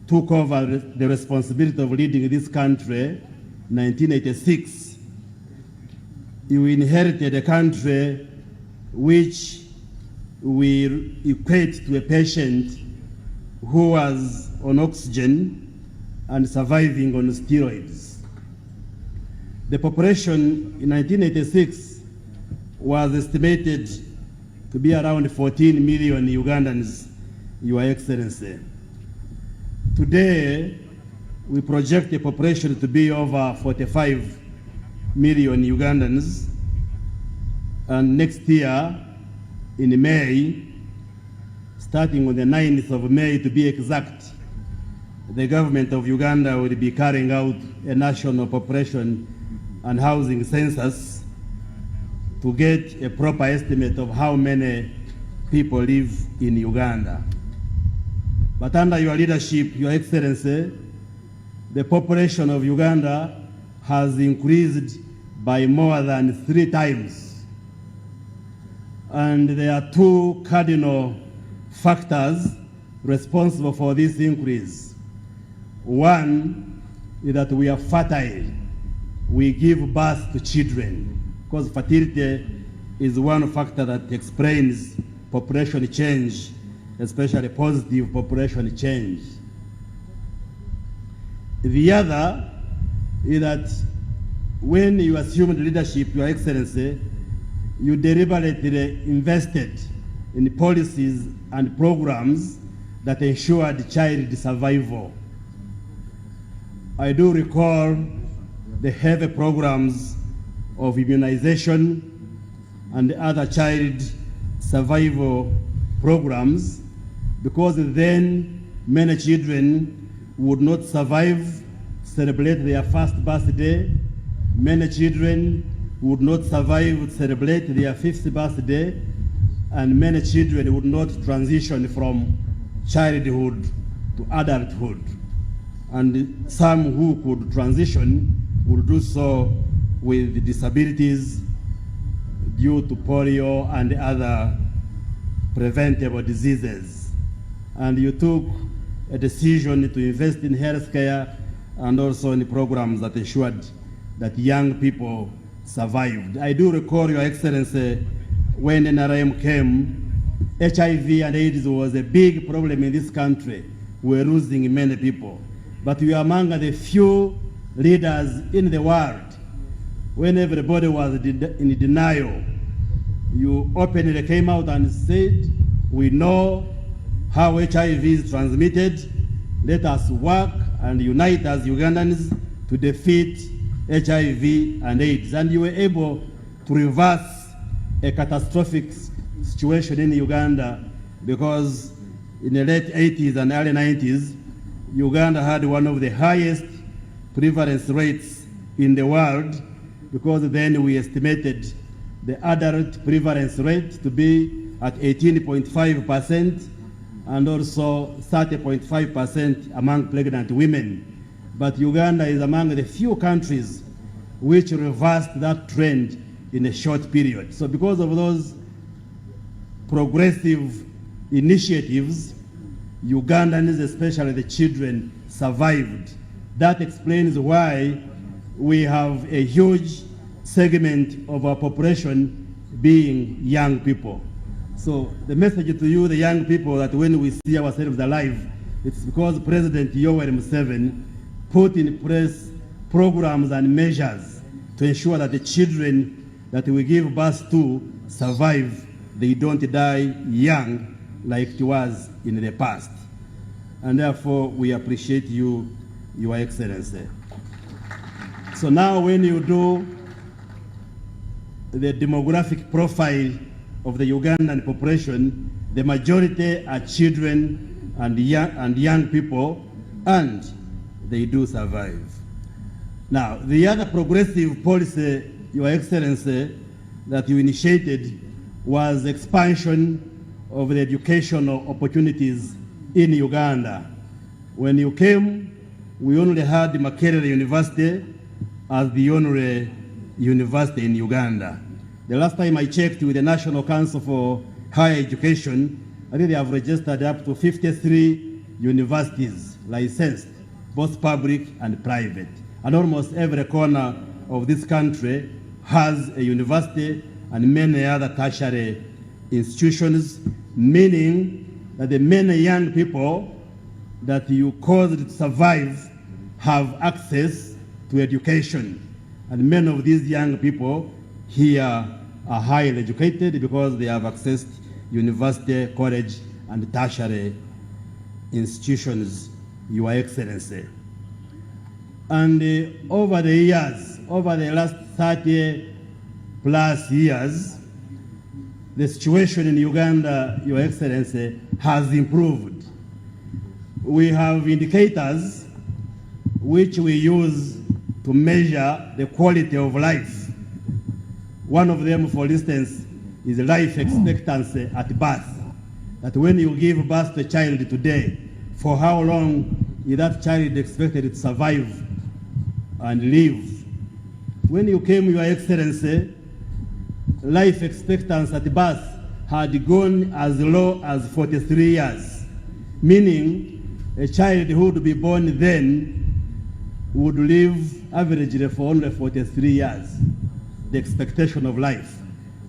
took over the responsibility of leading this country, 1986, you inherited a country which we equate to a patient who was on oxygen and surviving on steroids. The population in 1986 was estimated to be around 14 million Ugandans, Your Excellency. Today, we project the population to be over 45 million Ugandans, and next year, in May, starting on the 9th of May to be exact, the government of Uganda will be carrying out a national population and housing census to get a proper estimate of how many people live in Uganda. But under your leadership, Your Excellency, the population of Uganda has increased by more than 3 times. And there are 2 cardinal factors responsible for this increase. One is that we are fertile. We give birth to children, because fertility is one factor that explains population change, especially positive population change. The other is that when you assumed leadership, Your Excellency, you deliberately invested in policies and programs that ensured child survival. I do recall the heavy programs of immunization and other child survival programs, because then many children would not survive, celebrate their first birthday. Many children would not survive, celebrate their 5th birthday, and many children would not transition from childhood to adulthood. And some who could transition would do so with disabilities due to polio and other preventable diseases. and you took a decision to invest in healthcare and also in programs that ensured that young people survived. I do recall, Your Excellency, when NRM came, HIV and AIDS was a big problem in this country. We were losing many people. But we are among the few leaders in the world. When everybody was in denial, you openly came out and said, we know how HIV is transmitted. Let us work and unite as Ugandans to defeat HIV and AIDS. And you were able to reverse a catastrophic situation in Uganda, because in the late 80s and early 90s, Uganda had one of the highest prevalence rates in the world, because then we estimated the adult prevalence rate to be at 18.5% and also 30.5% among pregnant women. But Uganda is among the few countries which reversed that trend in a short period. So because of those progressive initiatives, Ugandans, especially the children, survived. That explains why we have a huge segment of our population being young people. So the message to you, the young people, that when we see ourselves alive, it's because President Yoweri Museveni put in place programs and measures to ensure that the children that we give birth to survive. They don't die young like it was in the past. And therefore, we appreciate you, Your Excellency. So now when you do the demographic profile of the Ugandan population, the majority are children and young people, and they do survive. Now, the other progressive policy, Your Excellency, that you initiated was expansion of the educational opportunities in Uganda. When you came, we only had Makerere University as the only university in Uganda. The last time I checked with the National Council for Higher Education, I think they have registered up to 53 universities licensed, both public and private. And almost every corner of this country has a university and many other tertiary institutions, meaning that the many young people that you caused to survive have access to education. And many of these young people here are highly educated because they have accessed university, college, and tertiary institutions, Your Excellency. And over the years, over the last 30 plus years, the situation in Uganda, Your Excellency, has improved. We have indicators which we use to measure the quality of life. One of them, for instance, is life expectancy at birth. That when you give birth to a child today, for how long is that child expected to survive and live? When you came, Your Excellency, life expectancy at birth had gone as low as 43 years, meaning a child who would be born then would live averagely for only 43 years, the expectation of life.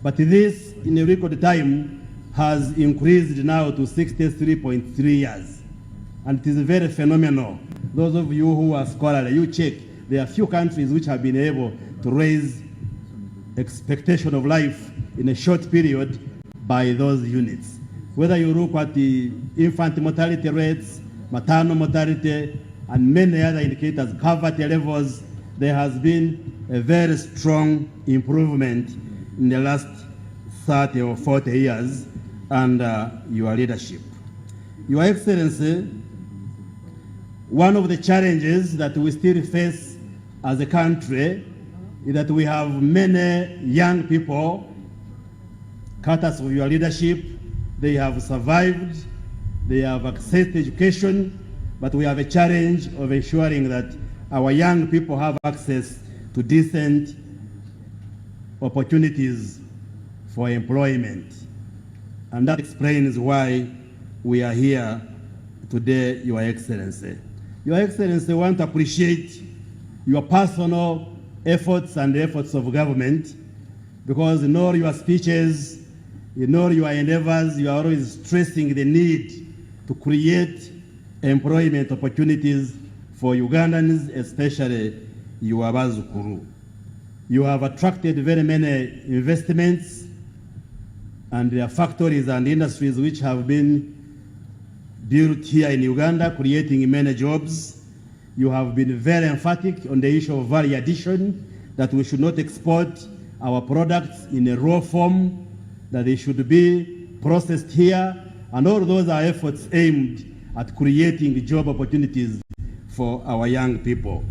But this, in a record time, has increased now to 63.3 years. And it is very phenomenal. Those of you who are scholarly, you check, there are few countries which have been able to raise expectation of life in a short period by those units. Whether you look at the infant mortality rates, maternal mortality, and many other indicators, poverty levels, there has been a very strong improvement in the last 30 or 40 years under your leadership. Your Excellency, one of the challenges that we still face as a country is that we have many young people, courtesy of your leadership. They have survived, they have accessed education, but we have a challenge of ensuring that our young people have access to decent opportunities for employment. And that explains why we are here today, Your Excellency. Your Excellency, I want to appreciate your personal efforts and the efforts of government, because in all your speeches, in all your endeavors, you are always stressing the need to create employment opportunities for Ugandans, especially your Abazukuru. You have attracted very many investments, and there are factories and industries which have been built here in Uganda, creating many jobs. You have been very emphatic on the issue of value addition, that we should not export our products in a raw form, that they should be processed here, and all those are efforts aimed at creating job opportunities for our young people.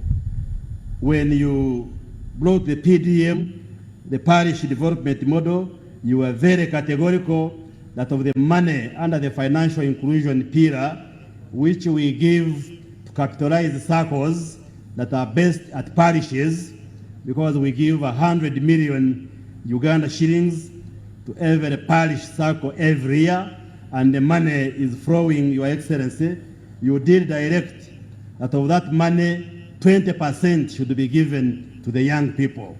When you brought the PDM, the parish development model, you were very categorical that of the money under the financial inclusion pillar, which we give to capitalize circles that are based at parishes, because we give 100 million Uganda shillings to every parish circle every year, and the money is flowing, Your Excellency. You did direct that of that money, 20% should be given to the young people.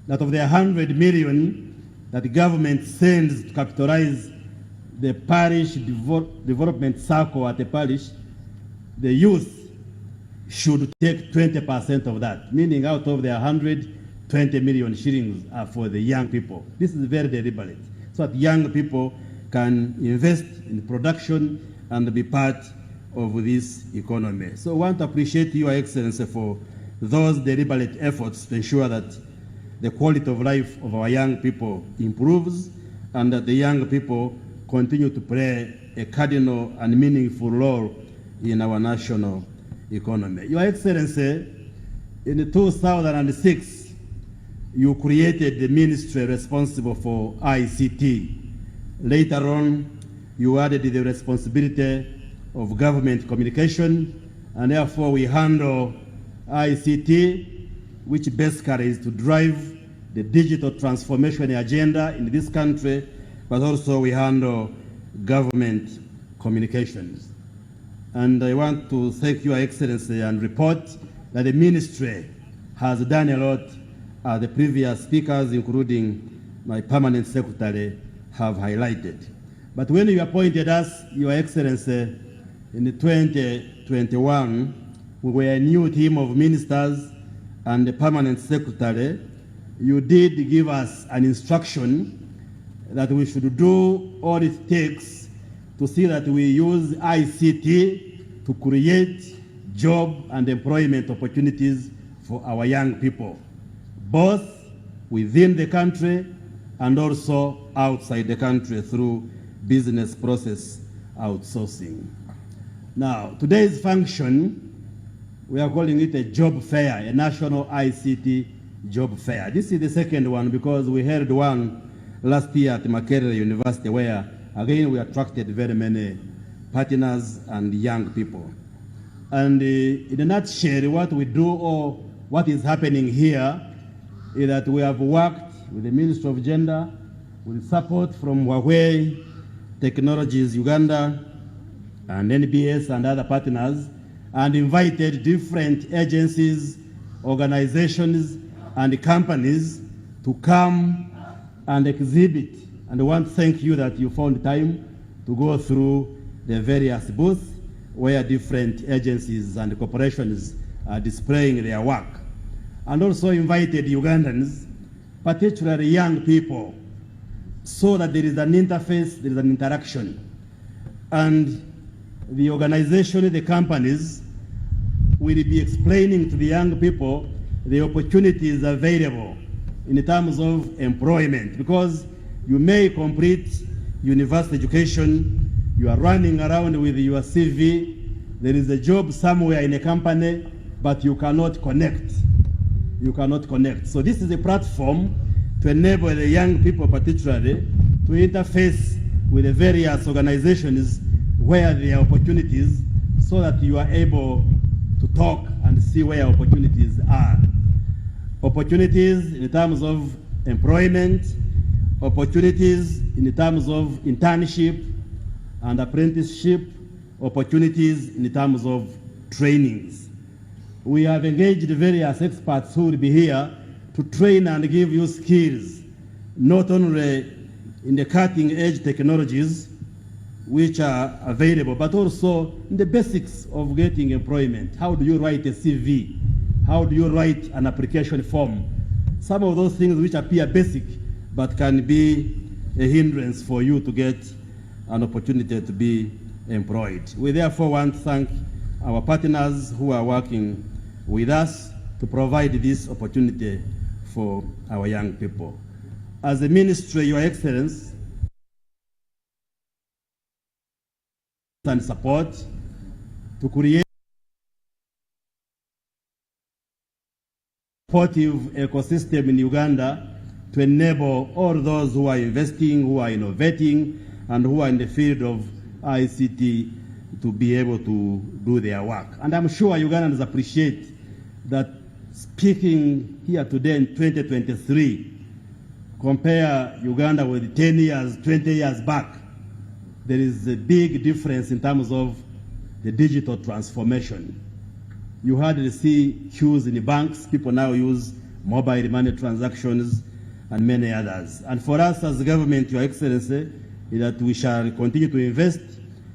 That of the 100 million that the government sends to capitalize the parish development circle at the parish, the youth should take 20% of that, meaning out of the 120 million shillings are for the young people. This is very deliberate, so that young people can invest in production and be part of this economy. So I want to appreciate Your Excellency for those deliberate efforts to ensure that the quality of life of our young people improves, and that the young people continue to play a cardinal and meaningful role in our national economy. Your Excellency, in 2006, you created the ministry responsible for ICT. Later on, you added the responsibility of government communication, and therefore we handle ICT, which basically is to drive the digital transformation agenda in this country, but also we handle government communications. And I want to thank Your Excellency and report that the ministry has done a lot. The previous speakers, including my permanent secretary, have highlighted. But when you appointed us, Your Excellency, in 2021, we were a new team of ministers and the permanent secretary. You did give us an instruction that we should do all it takes to see that we use ICT to create job and employment opportunities for our young people, both within the country and also outside the country through business process outsourcing. Now, today's function, we are calling it a job fair, a national ICT job fair. This is the second one, because we held one last year at Makerere University, where again we attracted very many partners and young people. And in a nutshell, what we do, or what is happening here, is that we have worked with the Ministry of Gender, with support from Huawei Technologies Uganda and NBS and other partners, and invited different agencies, organizations, and companies to come and exhibit. And I want to thank you that you found time to go through the various booths where different agencies and corporations are displaying their work. And also invited Ugandans, particularly young people, so that there is an interface, there is an interaction. And the organization, the companies, will be explaining to the young people the opportunities available in terms of employment, because you may complete university education, you are running around with your CV, there is a job somewhere in a company, but you cannot connect. You cannot connect. So this is a platform to enable the young people particularly to interface with the various organizations where there are opportunities, so that you are able to talk and see where opportunities are. Opportunities in terms of employment, opportunities in terms of internship and apprenticeship, opportunities in terms of trainings. We have engaged various experts who will be here to train and give you skills, not only in the cutting edge technologies which are available, but also in the basics of getting employment. How do you write a CV? How do you write an application form? Some of those things which appear basic but can be a hindrance for you to get an opportunity to be employed. We therefore want to thank our partners who are working with us to provide this opportunity for our young people. As a ministry, Your Excellency, and support to create a supportive ecosystem in Uganda to enable all those who are investing, who are innovating, and who are in the field of ICT to be able to do their work. And I'm sure Ugandans appreciate that speaking here today in 2023, compare Uganda with 10 years, 20 years back, there is a big difference in terms of the digital transformation. You hardly see queues in the banks. People now use mobile money transactions and many others. And for us as government, Your Excellency, is that we shall continue to invest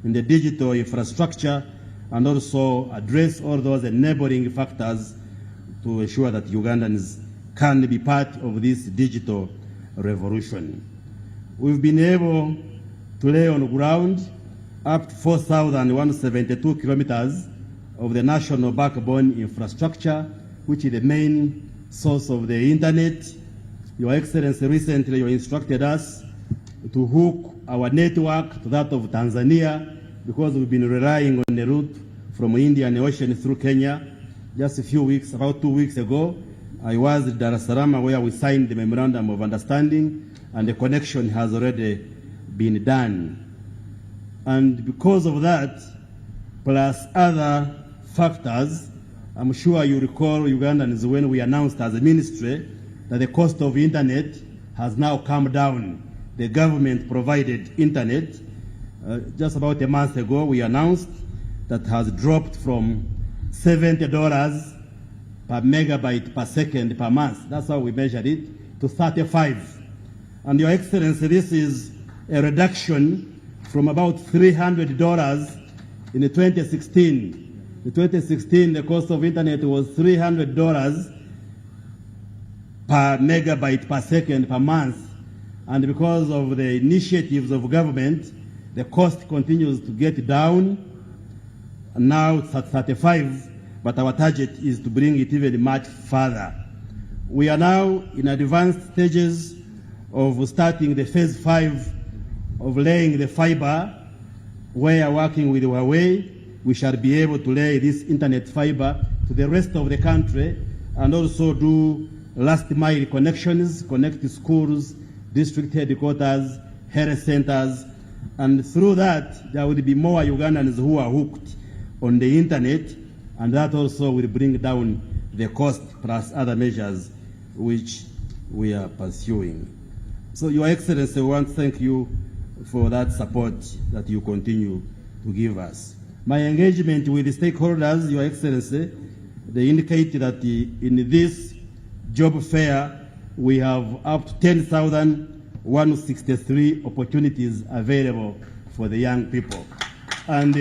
in the digital infrastructure and also address all those enabling factors to ensure that Ugandans can be part of this digital revolution. We've been able to lay on the ground up to 4,172 kilometers of the national backbone infrastructure, which is the main source of the internet. Your Excellency, recently you instructed us to hook our network to that of Tanzania because we've been relying on the route from the Indian Ocean through Kenya. Just a few weeks, about 2 weeks ago, I was in Dar es Salaam where we signed the memorandum of understanding and the connection has already been done. And because of that, plus other factors, I'm sure you recall, Ugandans, when we announced as a ministry that the cost of internet has now come down. The government provided internet. Just about a month ago, we announced that has dropped from $70 per megabyte per second per month. That's how we measured it, to 35. And Your Excellency, this is a reduction from about $300 in 2016. In 2016, the cost of internet was $300 per megabyte per second per month. And because of the initiatives of government, the cost continues to get down. And now it's at 35, but our target is to bring it even much further. We are now in advanced stages of starting the phase 5 of laying the fiber. We are working with Huawei. We shall be able to lay this internet fiber to the rest of the country and also do last mile connections, connect to schools, district headquarters, health centers, and through that there will be more Ugandans who are hooked on the internet, and that also will bring down the cost plus other measures which we are pursuing. So Your Excellency, we want to thank you for that support that you continue to give us. My engagement with the stakeholders, Your Excellency, they indicate that in this job fair we have up to 10,163 opportunities available for the young people. And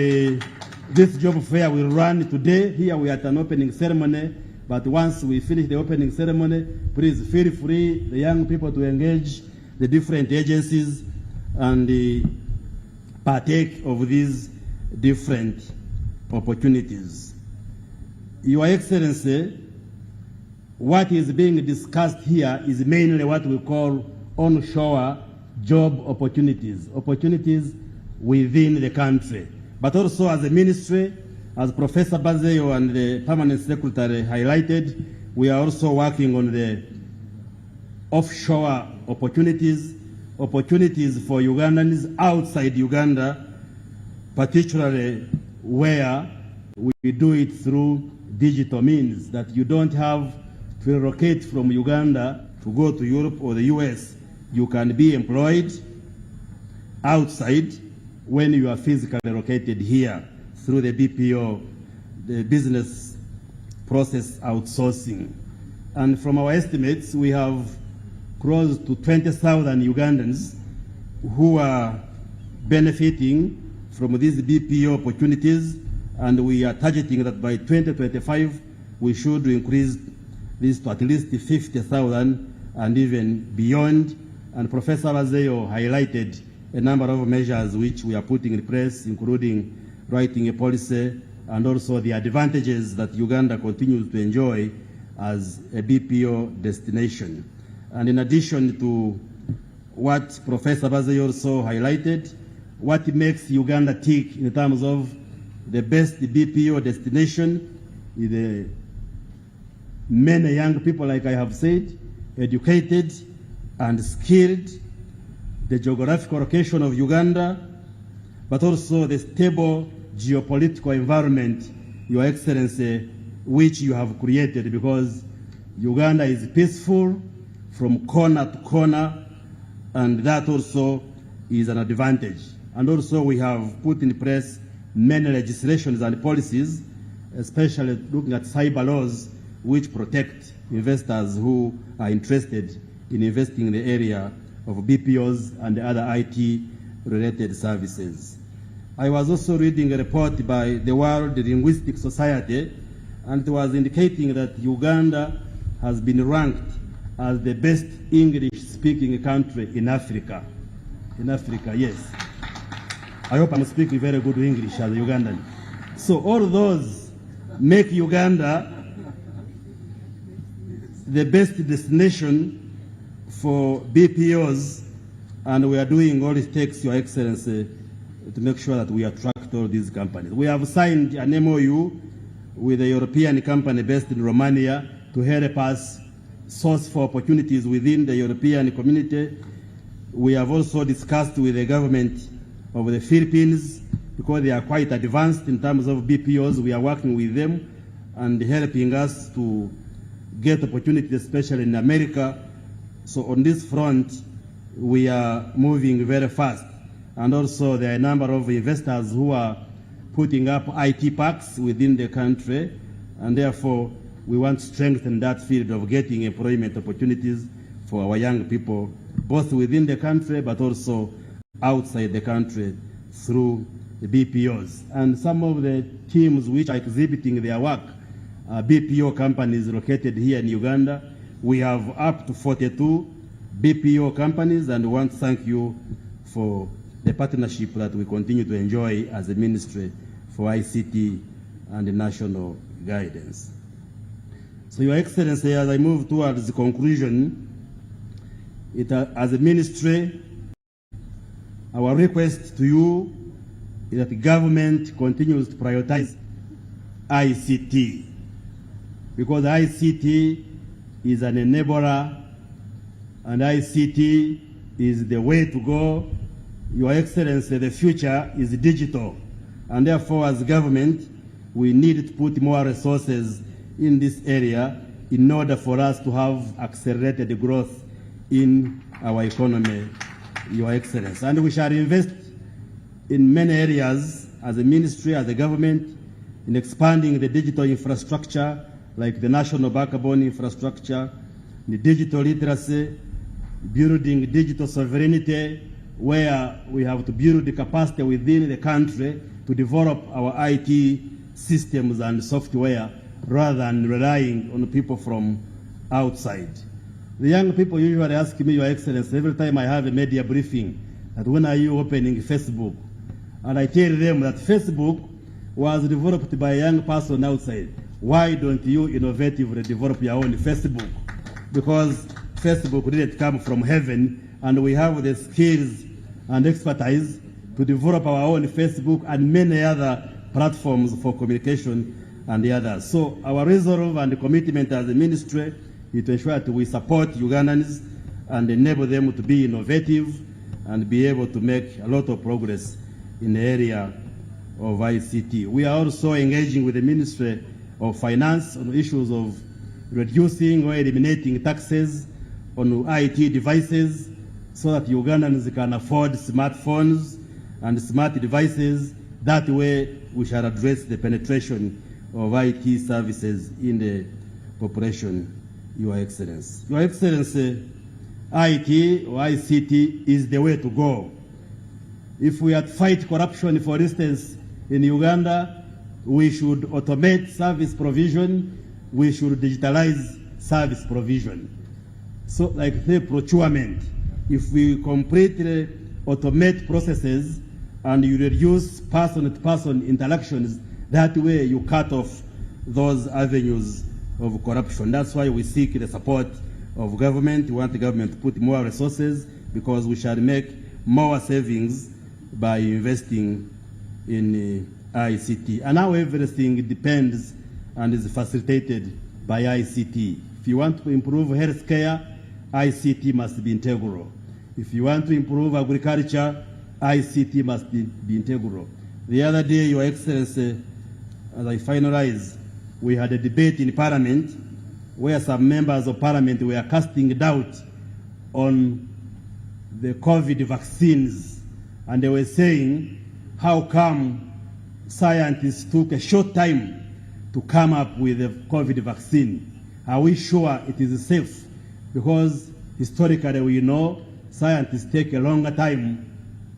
this job fair will run today. Here we are at an opening ceremony, but once we finish the opening ceremony, please feel free, the young people, to engage the different agencies and partake of these different opportunities. Your Excellency, what is being discussed here is mainly what we call onshore job opportunities, opportunities within the country. But also as a ministry, as Professor Bazeyo and the Permanent Secretary highlighted, we are also working on the offshore opportunities, opportunities for Ugandans outside Uganda, particularly where we do it through digital means, that you don't have to relocate from Uganda to go to Europe or the US. You can be employed outside when you are physically located here. through the BPO, the business process outsourcing. And from our estimates, we have close to 20,000 Ugandans who are benefiting from these BPO opportunities, and we are targeting that by 2025 we should increase this to at least 50,000 and even beyond. And Professor Bazeo highlighted a number of measures which we are putting in place, including writing a policy and also the advantages that Uganda continues to enjoy as a BPO destination. And in addition to what Professor Bazeo also highlighted, what makes Uganda tick in terms of the best BPO destination is the many young people, like I have said, educated and skilled, the geographical location of Uganda, but also the stable geopolitical environment, Your Excellency, which you have created, because Uganda is peaceful from corner to corner, and that also is an advantage. And also we have put in place many legislations and policies, especially looking at cyber laws, which protect investors who are interested in investing in the area of BPOs and other IT-related services. I was also reading a report by the World Linguistic Society, and it was indicating that Uganda has been ranked as the best English-speaking country in Africa. In Africa, yes. I hope I'm speaking very good English as a Ugandan. So all those make Uganda the best destination for BPOs, and we are doing all it takes, Your Excellency, to make sure that we attract all these companies. We have signed an MOU with a European company based in Romania to help us source for opportunities within the European community. We have also discussed with the government of the Philippines, because they are quite advanced in terms of BPOs. We are working with them and helping us to get opportunities, especially in America. So on this front, we are moving very fast. And also there are a number of investors who are putting up IT parks within the country, and therefore we want to strengthen that field of getting employment opportunities for our young people, both within the country but also outside the country through the BPOs. And some of the teams which are exhibiting their work are BPO companies located here in Uganda. We have up to 42 BPO companies, and we want to thank you for the partnership that we continue to enjoy as a ministry for ICT and the national guidance. So, Your Excellency, as I move towards the conclusion, as a ministry, our request to you is that the government continues to prioritize ICT, because ICT is an enabler and ICT is the way to go. Your Excellency, the future is digital, and therefore as government we need to put more resources in this area in order for us to have accelerated growth in our economy, Your Excellency. And we shall invest in many areas as a ministry, as a government, in expanding the digital infrastructure, like the national backbone infrastructure, the digital literacy, building digital sovereignty, where we have to build the capacity within the country to develop our IT systems and software rather than relying on people from outside. The young people usually ask me, Your Excellency, every time I have a media briefing, that when are you opening Facebook? And I tell them that Facebook was developed by a young person outside. Why don't you innovatively develop your own Facebook? Because Facebook didn't come from heaven, and we have the skills and expertise to develop our own Facebook and many other platforms for communication and the others. So our resolve and commitment as a ministry is to ensure that we support Ugandans and enable them to be innovative and be able to make a lot of progress in the area of ICT. We are also engaging with the Ministry of Finance on issues of reducing or eliminating taxes on IT devices so that Ugandans can afford smartphones and smart devices, That way, we shall address the penetration of IT services in the population, Your Excellency. Your Excellency, IT or ICT is the way to go. If we are to fight corruption, for instance, in Uganda, we should automate service provision, we should digitalize service provision. So like the procurement, if we completely automate processes and you reduce person-to-person interactions, that way you cut off those avenues of corruption. That's why we seek the support of government. We want the government to put more resources because we shall make more savings by investing in ICT. And now everything depends and is facilitated by ICT. If you want to improve healthcare, ICT must be integral. If you want to improve agriculture, ICT must be integral. The other day, Your Excellency, as I finalize, we had a debate in Parliament where some members of Parliament were casting doubt on the COVID vaccines. And they were saying, how come scientists took a short time to come up with a COVID vaccine? Are we sure it is safe? Because historically we know scientists take a longer time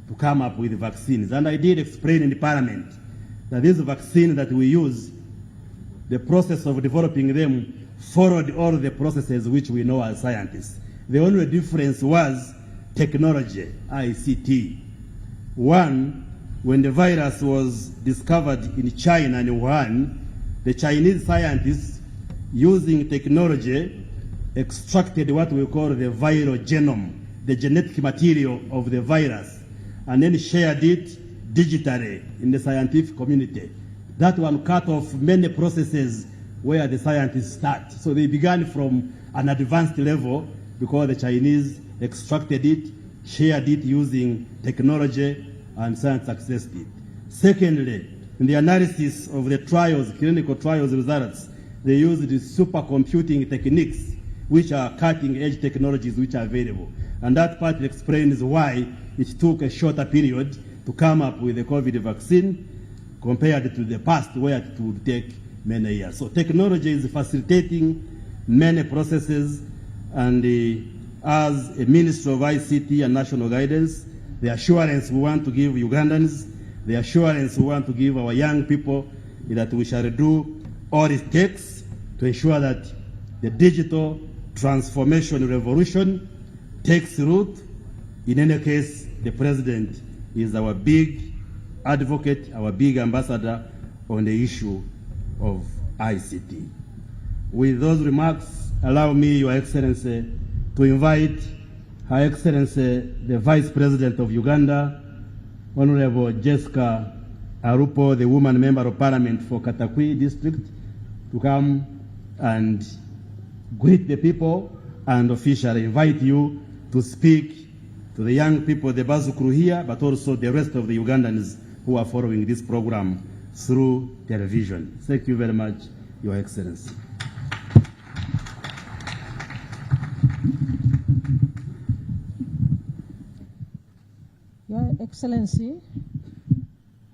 to come up with vaccines. And I did explain in the Parliament that these vaccines that we use, the process of developing them followed all the processes which we know as scientists. The only difference was technology, ICT. One, when the virus was discovered in China and Wuhan, the Chinese scientists, using technology, extracted what we call the viral genome, the genetic material of the virus, and then shared it digitally in the scientific community. That one cut off many processes where the scientists start. So they began from an advanced level because the Chinese extracted it, shared it using technology, and science accessed it. Secondly, in the analysis of the trials, clinical trials results, they used the supercomputing techniques, which are cutting-edge technologies which are available. And that part explains why it took a shorter period to come up with the COVID vaccine compared to the past, where it would take many years. So technology is facilitating many processes, and as a Minister of ICT and National Guidance, the assurance we want to give Ugandans, the assurance we want to give our young people is that we shall do all it takes to ensure that the digital transformation revolution takes root. In any case, the President is our big advocate, our big ambassador on the issue of ICT. With those remarks, allow me, Your Excellency, to invite Her Excellency, the Vice President of Uganda, Honorable Jessica Arupo, the woman member of Parliament for Katakwi District, to come and greet the people and officially invite you to speak to the young people, the Bazukuru here, but also the rest of the Ugandans who are following this program through television. Thank you very much, Your Excellency.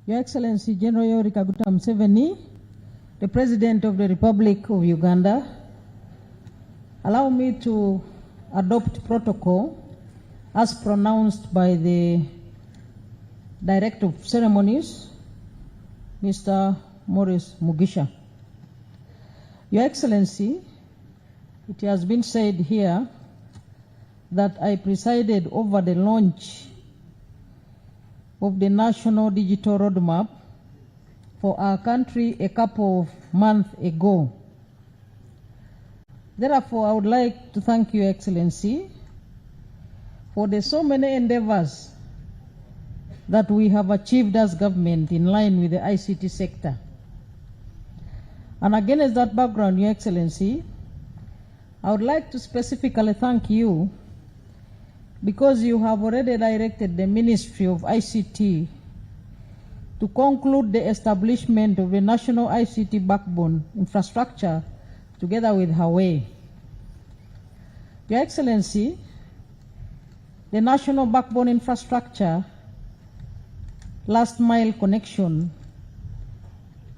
Your Excellency General Yoweri Kaguta Museveni, the President of the Republic of Uganda, allow me to adopt protocol as pronounced by the Director of Ceremonies, Mr. Maurice Mugisha. Your Excellency, it has been said here that I presided over the launch of the National Digital Roadmap for our country a couple of months ago. Therefore, I would like to thank Your Excellency for the so many endeavors that we have achieved as government in line with the ICT sector. And against that background, Your Excellency, I would like to specifically thank you because you have already directed the Ministry of ICT to conclude the establishment of a national ICT backbone infrastructure together with Huawei. Your Excellency, the national backbone infrastructure last mile connection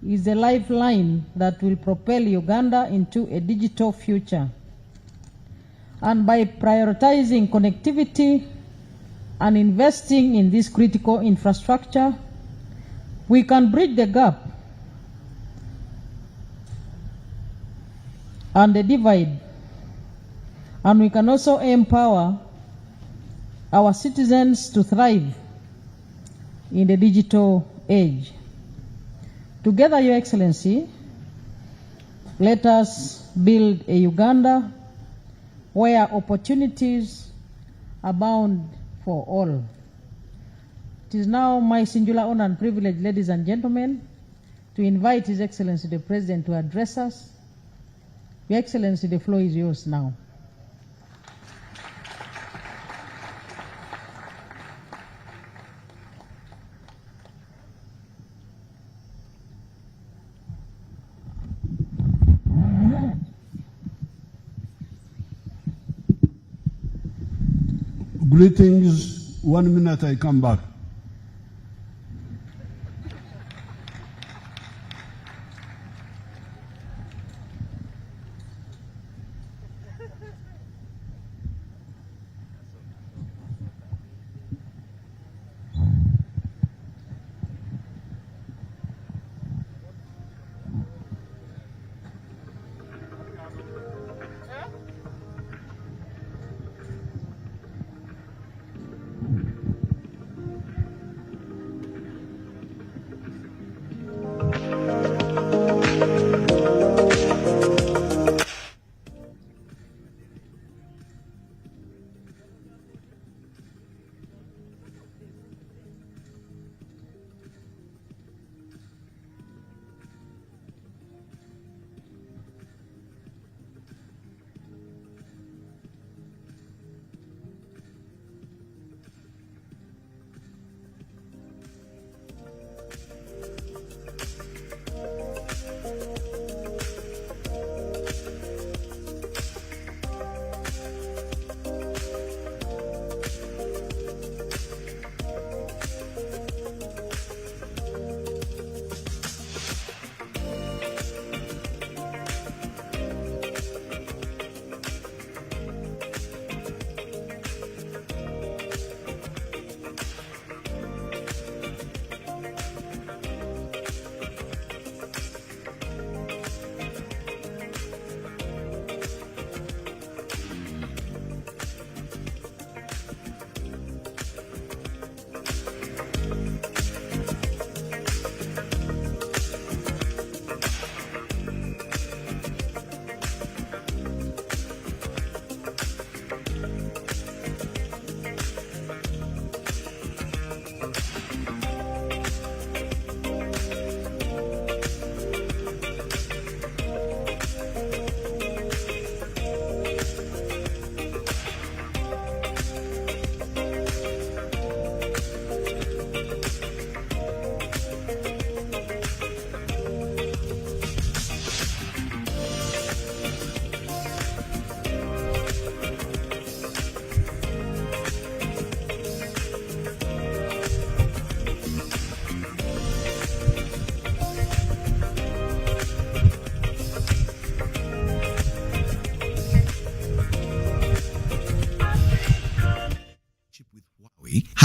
is a lifeline that will propel Uganda into a digital future. And by prioritizing connectivity and investing in this critical infrastructure, we can bridge the gap and the divide, and we can also empower our citizens to thrive in the digital age. Together, Your Excellency, let us build a Uganda where opportunities abound for all. It is now my singular honor and privilege, ladies and gentlemen, to invite His Excellency the President to address us. Your Excellency, the floor is yours now. Greetings. 1 minute, I come back.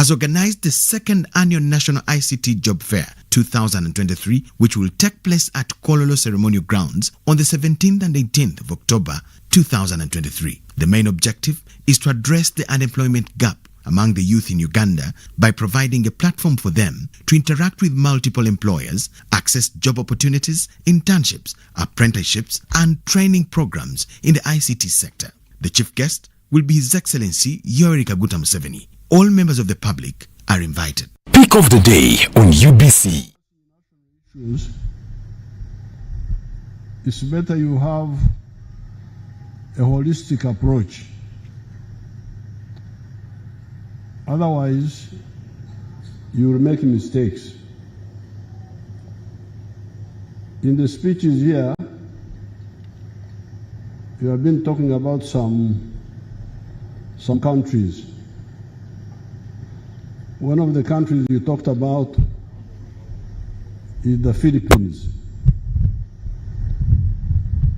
has organized the second annual National ICT Job Fair 2023, which will take place at Kololo Ceremonial Grounds on the 17th and 18th of October 2023. The main objective is to address the unemployment gap among the youth in Uganda by providing a platform for them to interact with multiple employers, access job opportunities, internships, apprenticeships, and training programs in the ICT sector. The chief guest will be His Excellency Yoweri Kaguta Museveni. All members of the public are invited. Pick of the day on UBC. It's better you have a holistic approach. Otherwise, you will make mistakes. In the speeches here, you have been talking about some countries. One of the countries you talked about is the Philippines.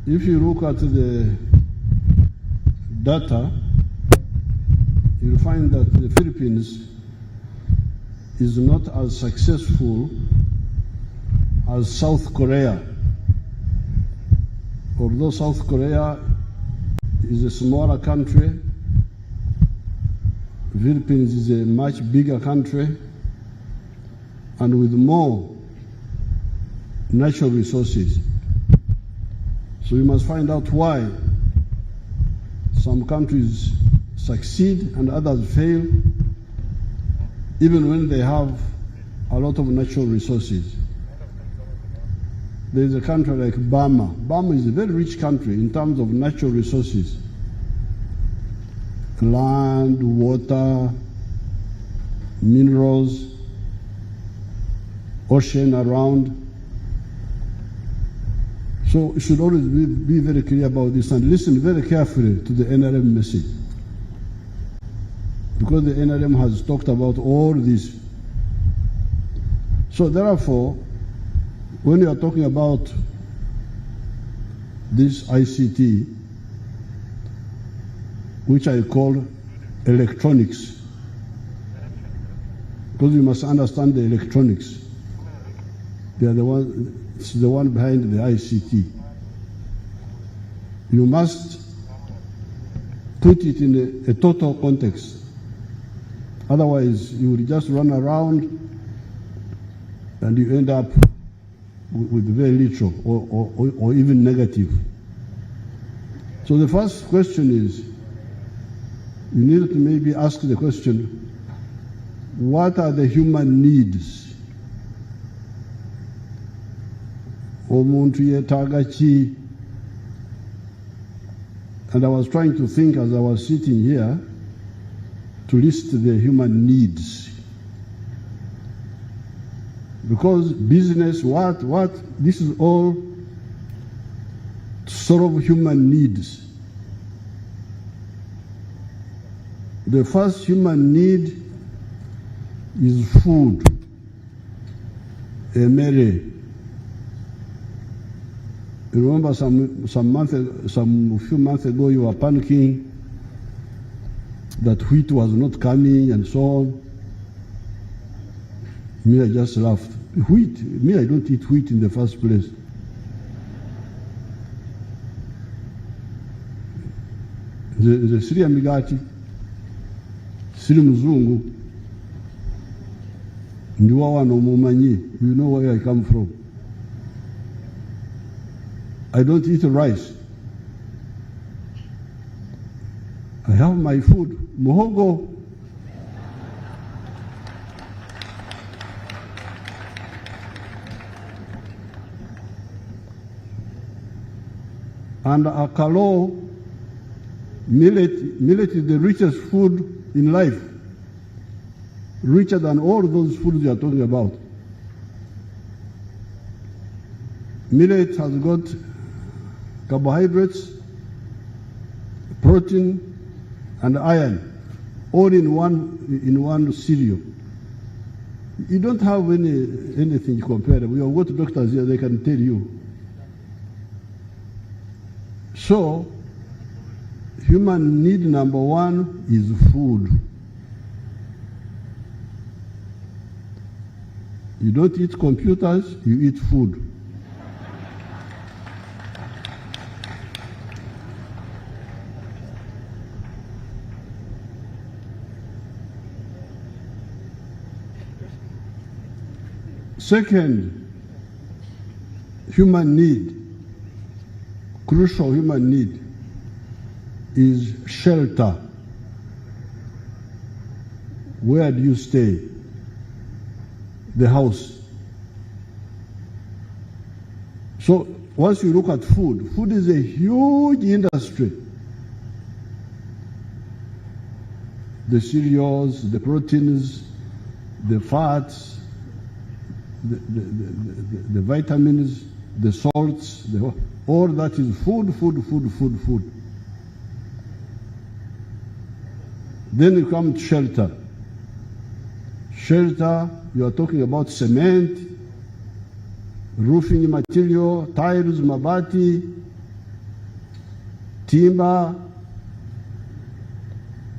If you look at the data, you'll find that the Philippines is not as successful as South Korea. Although South Korea is a smaller country, Philippines is a much bigger country and with more natural resources. So we must find out why some countries succeed and others fail, even when they have a lot of natural resources. There is a country like Burma. Burma is a very rich country in terms of natural resources. Land, water, minerals, ocean around. So you should always be very clear about this and listen very carefully to the NRM message. Because the NRM has talked about all this. So therefore, when you are talking about this ICT, which I call electronics, because you must understand the electronics. They are the one behind the ICT. You must put it in a total context. Otherwise, you will just run around and you end up with very little or even negative. So the first question is, you need to maybe ask the question, what are the human needs? Omuntu yetaaga ki? And I was trying to think as I was sitting here to list the human needs. Because business, this is all to solve human needs. The first human need is food. Emere. Remember some few months ago you were panicking that wheat was not coming and so on. Me, I just laughed. Wheat? Me, I don't eat wheat in the first place. The Siri Amigati, Siri Muzungu, Ndiwawa no Mumanyi, you know where I come from. I don't eat rice. I have my food, muhogo. And akalo, millet is the richest food in life, richer than all those foods you are talking about. Millet has got carbohydrates, protein, and iron, all in one cereal. You don't have anything comparable. You have got doctors here; they can tell you. So, human need number one is food. You don't eat computers; you eat food. Second, human need, crucial human need, is shelter. Where do you stay? The house. So once you look at food, food is a huge industry. The cereals, the proteins, the fats, the vitamins, the salts, all that is food. Then you come to shelter. Shelter, you are talking about cement, roofing material, tiles, mabati, timber,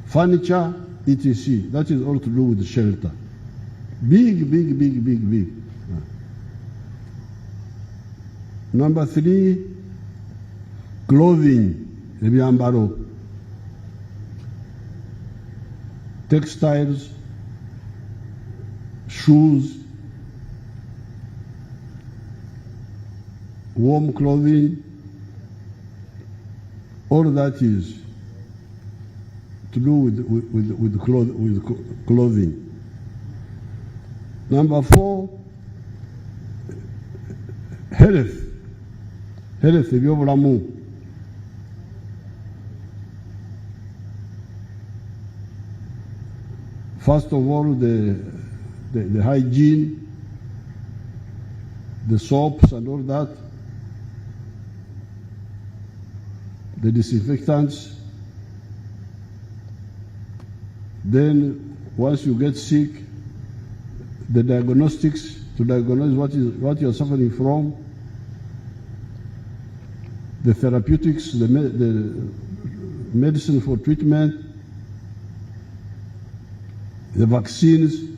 furniture, etc. That is all to do with shelter. Big, big, big, big, big. Number 3, clothing, ebyambalo, textiles, shoes, warm clothing, all that is to do with clothing. Number 4, health, ebyobulamu. First of all, the hygiene, the soaps and all that, the disinfectants. Then, once you get sick, the diagnostics to diagnose what you're suffering from, the therapeutics, the medicine for treatment, the vaccines.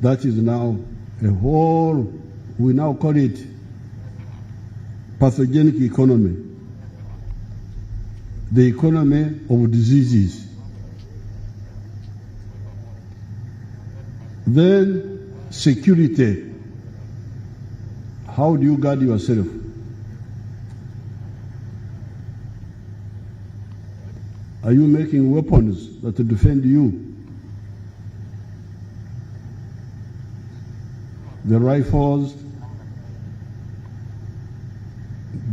That is now a whole, we now call it pathogenic economy, the economy of diseases. Then security. How do you guard yourself? Are you making weapons that defend you? The rifles,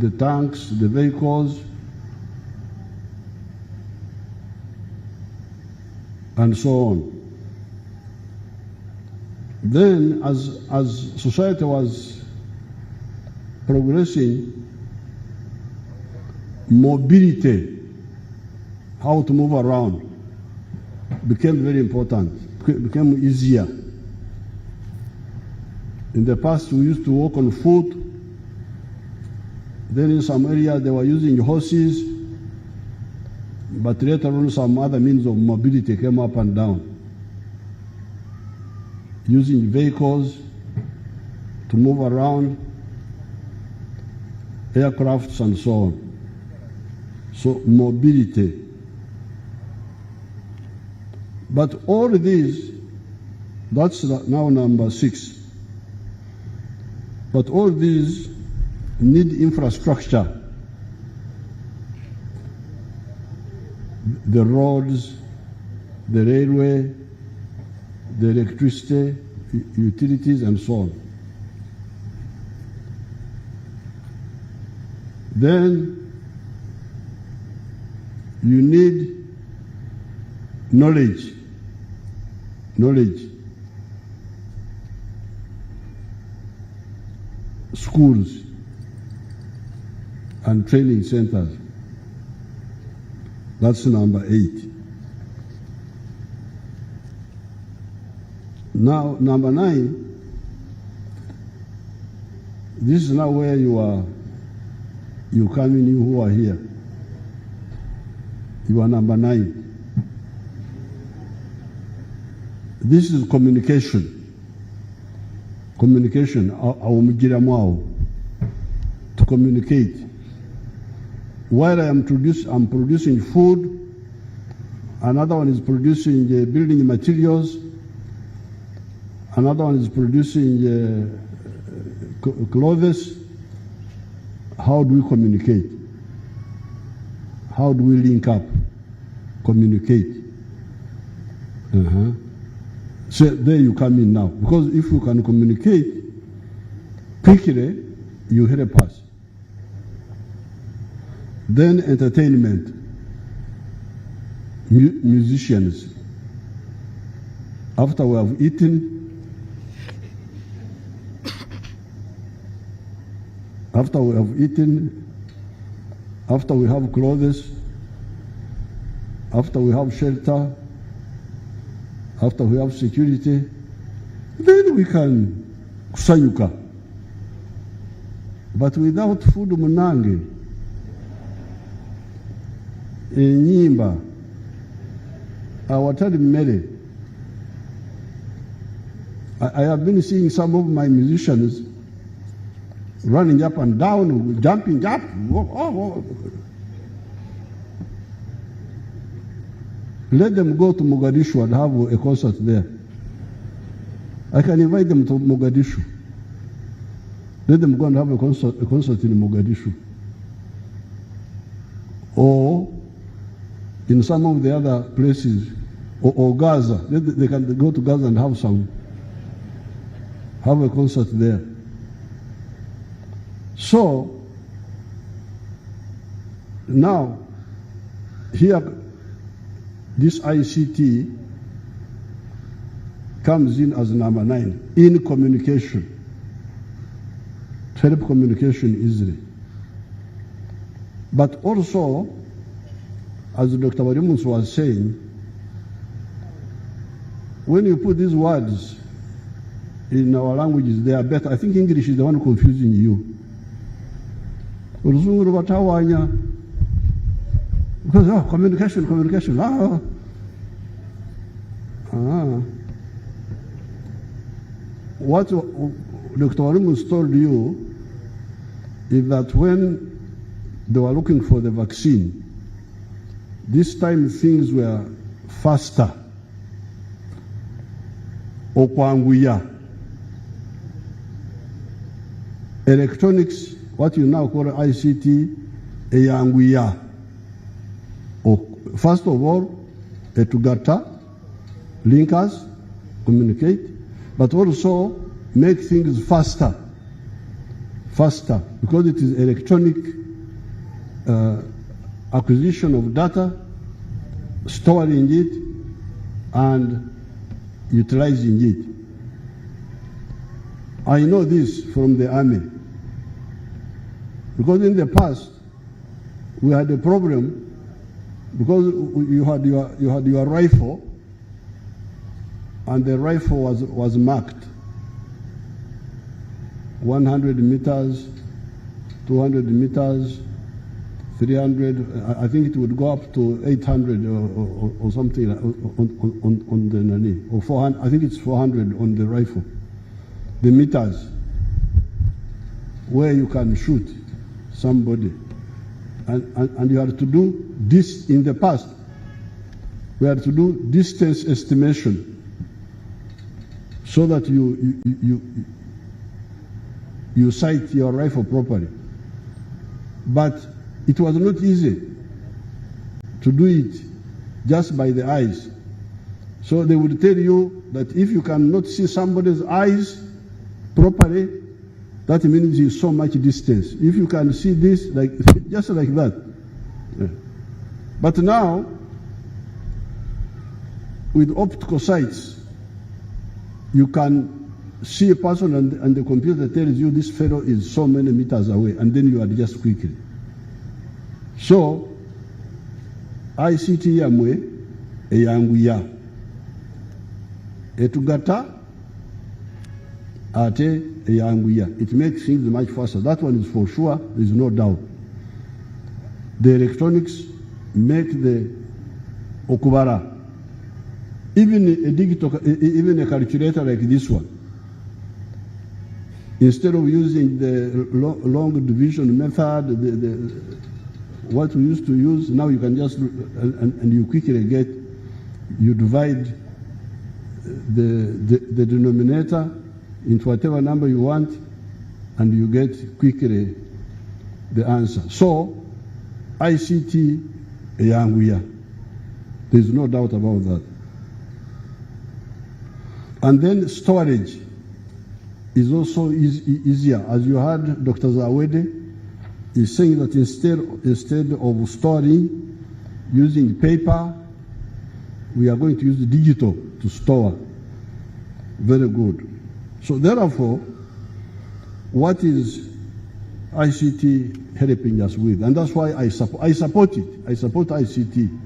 the tanks, the vehicles, and so on. Then, as society was progressing, mobility, how to move around, became very important, became easier. In the past, we used to walk on foot. Then in some areas, they were using horses. But later on, some other means of mobility came up and down, using vehicles to move around, aircrafts and so on. So mobility. But all these, that's now number 6. But all these need infrastructure. The roads, the railway, the electricity, utilities, and so on. Then you need knowledge. Schools and training centers. That's number 8. Now, number 9, this is now where you come in, you who are here. You are number 9. This is communication. Communication, to communicate. While I'm producing food, another one is producing building materials, another one is producing clothes. How do we communicate? How do we link up? Communicate. So there you come in now. Because if you can communicate quickly, you help us. Then entertainment. Musicians. After we have eaten, after we have clothes, after we have shelter, After we have security, then we can kusanyuka. But without food munange, enyimba, awatali mmere. I have been seeing some of my musicians running up and down, jumping up. Let them go to Mogadishu and have a concert there. I can invite them to Mogadishu. Let them go and have a concert in Mogadishu. Or in some of the other places, or Gaza. They can go to Gaza and have a concert there. So, now, here, this ICT comes in as number 9, in communication, to help communication easily. But also, as Dr. Warimus was saying, when you put these words in our languages, they are better. I think English is the one confusing you. Because communication. What Dr. Warimus told you is that when they were looking for the vaccine, this time things were faster. Okwanguya. Electronics, what you now call ICT, eyanguya. First of all, etugata, link us, communicate, but also make things faster, because it is electronic acquisition of data, storing it, and utilizing it. I know this from the army, because in the past we had a problem, because you had your rifle, and the rifle was marked 100 meters, 200 meters, 300. I think it would go up to 800 or something on the Nani, or 400. I think it's 400 on the rifle. The meters where you can shoot somebody, and you had to do this in the past. We had to do distance estimation so that you sight your rifle properly. But it was not easy to do it just by the eyes. So they would tell you that if you cannot see somebody's eyes properly, that means you so much distance. If you can see this, like just like that. Yeah. But now, with optical sights, you can see a person and the computer tells you this fellow is so many meters away, and then you adjust quickly. So, ICT yamwe eyanguya etugata ate eyanguya. It makes things much faster. That one is for sure. There is no doubt. The electronics make the okubara. Even a calculator like this one, instead of using the long division method, what we used to use, now you can just, and you quickly get, you divide the denominator into whatever number you want, and you get quickly the answer. So, ICT eyanguya. There's no doubt about that. And then storage is also easier. As you heard, Dr. Zawede is saying that instead of storing using paper, we are going to use digital to store. Very good. So therefore, what is ICT helping us with? And that's why I support it. I support ICT.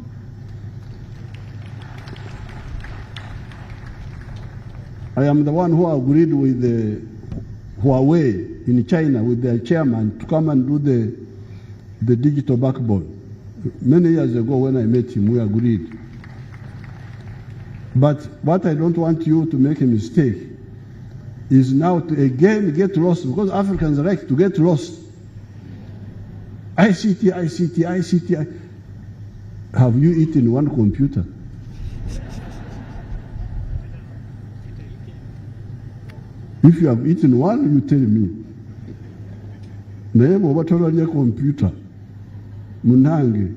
I am the one who agreed with the Huawei in China, with their chairman, to come and do the digital backbone. Many years ago when I met him, we agreed. But what I don't want you to make a mistake is now to again get lost, because Africans like to get lost. ICT, ICT, ICT. Have you eaten one computer? If you have eaten one, you tell me. Naye bw'oba tolya computer, munange,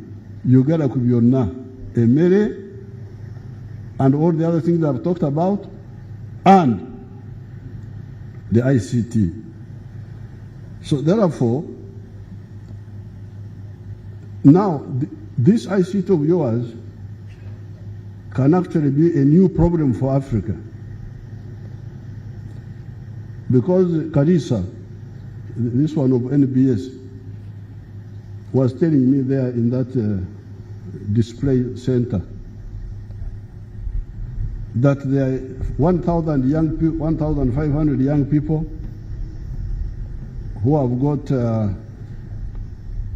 yogera ku byonna, emmere, and all the other things that I've talked about, and the ICT. So therefore, now this ICT of yours can actually be a new problem for Africa. Because Karisa, this one of NBS, was telling me there in that display center that there are 1,000 young people, 1,500 young people who have got,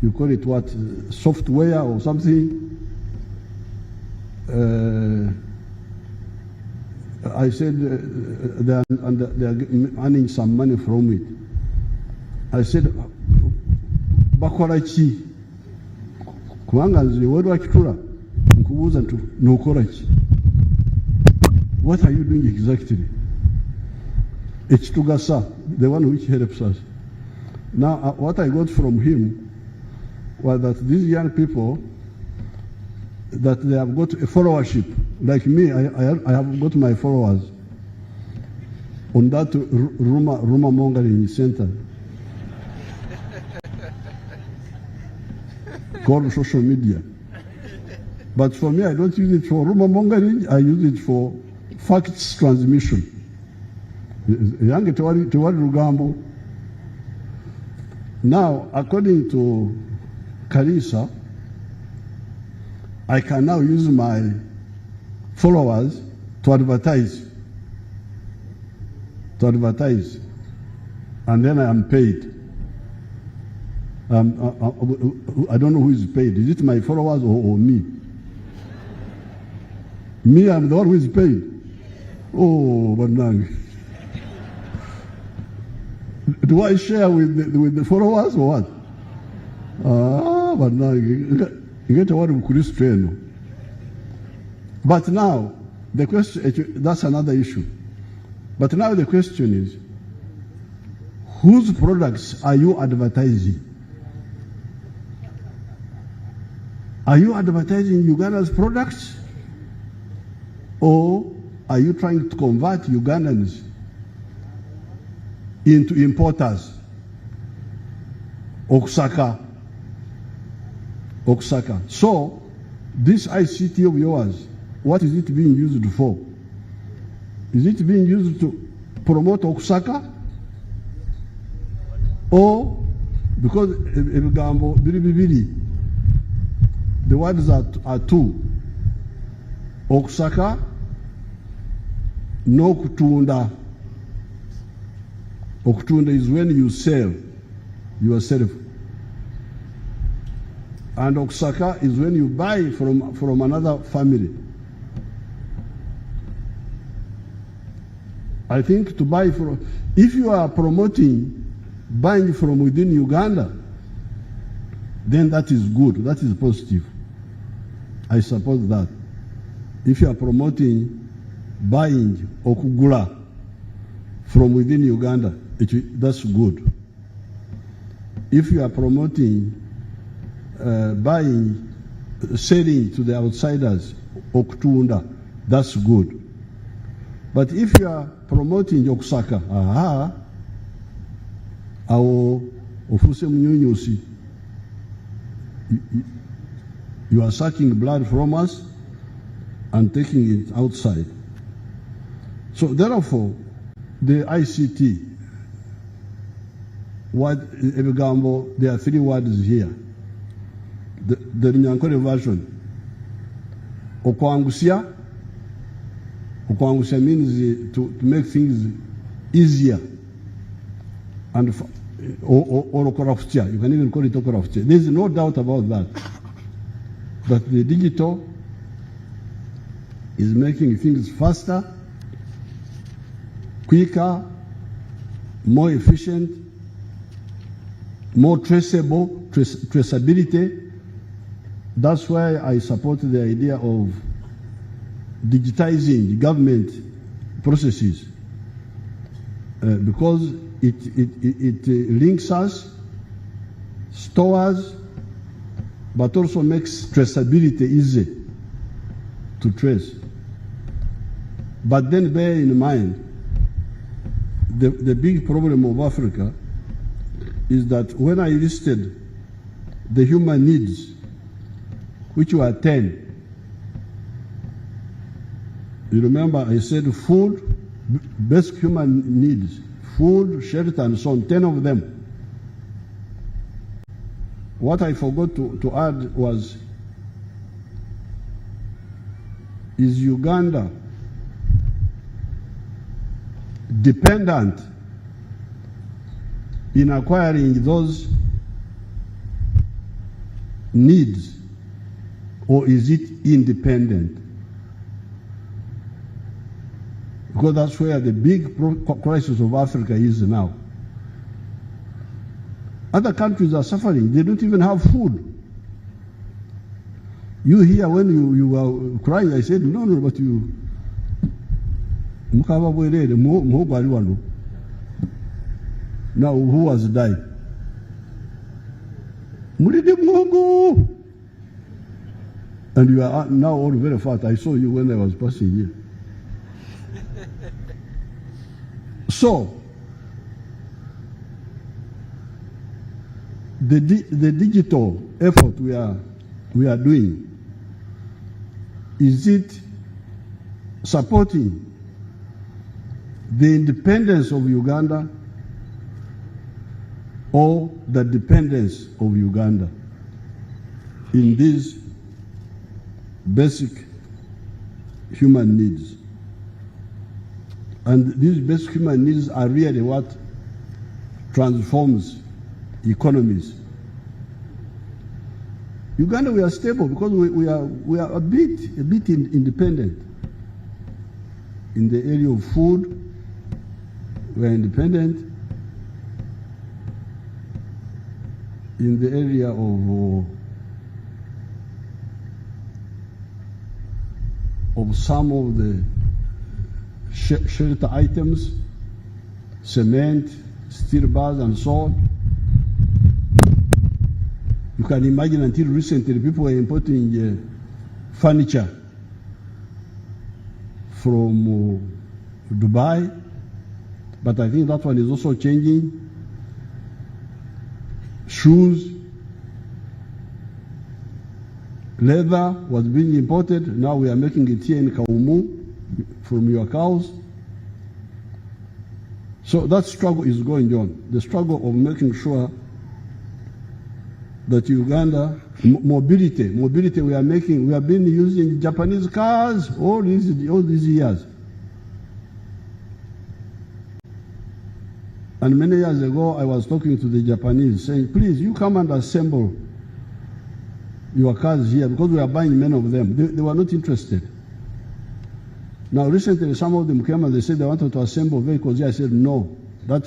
you call it what, software or something. I said they are earning some money from it. I said, bakola ki? Kubanga nze waliwo kitula nkubuuza nti n'okola ki? What are you doing exactly? Ekitugasa, the one which helps us. Now, what I got from him was that these young people, that they have got a followership. Like me, I have got my followers on that rumor mongering center called social media. But for me, I don't use it for rumor mongering, I use it for facts transmission. Now, according to Karisa, I can now use my followers to advertise. And then I am paid. I don't know who is paid. Is it my followers or me? Me, I'm the one who is paid. Oh, but now, do I share with the followers or what? But now, you get a word of Christian. But now, the question, that's another issue. But now the question is, whose products are you advertising? Are you advertising Uganda's products? Or are you trying to convert Ugandans into importers? Okusaka. So, this ICT of yours, what is it being used for? Is it being used to promote Okusaka? Or, because ebigambo bibiri, the words are two. Okusaka, no kutunda. Okutunda is when you sell yourself. And Okusaka is when you buy from another family. I think to buy from, if you are promoting buying from within Uganda, then that is good, that is positive. I support that. If you are promoting buying okugula from within Uganda, that's good. If you are promoting buying, selling to the outsiders, okutunda, that's good. But if you are promoting Okusaka, you are sucking blood from us and taking it outside. So therefore, the ICT, there are three words here. The Nyankore version, Okwangusya, Kukwangusha means to make things easier and or corruption. You can even call it corruption. There is no doubt about that. But the digital is making things faster, quicker, more efficient, more traceable, traceability. That's why I support the idea of digitizing the government processes, because it links us, stores, but also makes traceability easy to trace. But then bear in mind, the big problem of Africa is that when I listed the human needs, which were 10, you remember I said food, basic human needs, food, shelter, and so on, 10 of them. What I forgot to add was, is Uganda dependent in acquiring those needs, or is it independent? Because that's where the big crisis of Africa is now. Other countries are suffering. They don't even have food. You here, when you were crying, I said, no, but you... Now, who has died? And you are now all very fat. I saw you when I was passing here. So, the digital effort we are doing, is it supporting the independence of Uganda or the dependence of Uganda in these basic human needs? And these basic human needs are really what transforms economies. Uganda, we are stable because we are a bit independent. In the area of food, we are independent. In the area of some of the shelter items, cement, steel bars, and so on. You can imagine until recently people were importing furniture from Dubai, but I think that one is also changing. Shoes, leather was being imported. Now we are making it here in Kaumu from your cows. So that struggle is going on. The struggle of making sure that Uganda, mobility we have been using Japanese cars all these years. And many years ago, I was talking to the Japanese saying, please, you come and assemble your cars here, because we are buying many of them. They were not interested. Now, recently, some of them came and they said they wanted to assemble vehicles here. I said, no, that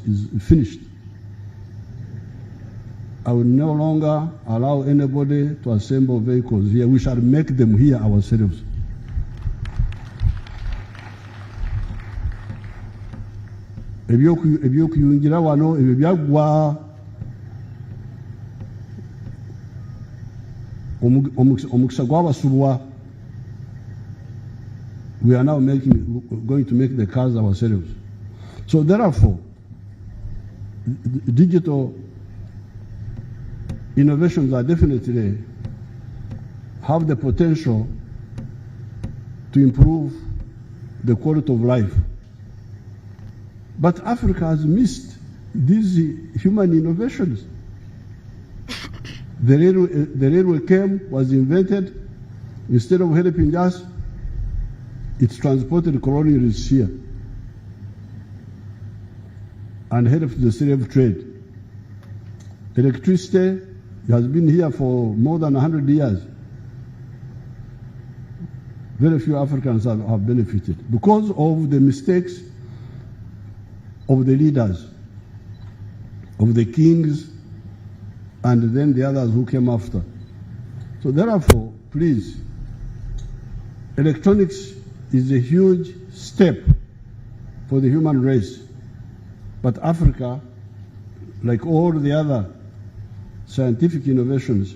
is finished. I will no longer allow anybody to assemble vehicles here. We shall make them here ourselves. Ebyokuyungira wano ebyo byaggwa omukisa gw'abasubwa. We are now going to make the cars ourselves. So therefore, digital innovations are definitely have the potential to improve the quality of life. But Africa has missed these human innovations. The railway was invented. Instead of helping us, It's transported colonials here and helped the slave trade. Electricity has been here for more than 100 years. Very few Africans have benefited because of the mistakes of the leaders, of the kings, and then the others who came after. So therefore, please, electronics is a huge step for the human race. But Africa, like all the other scientific innovations,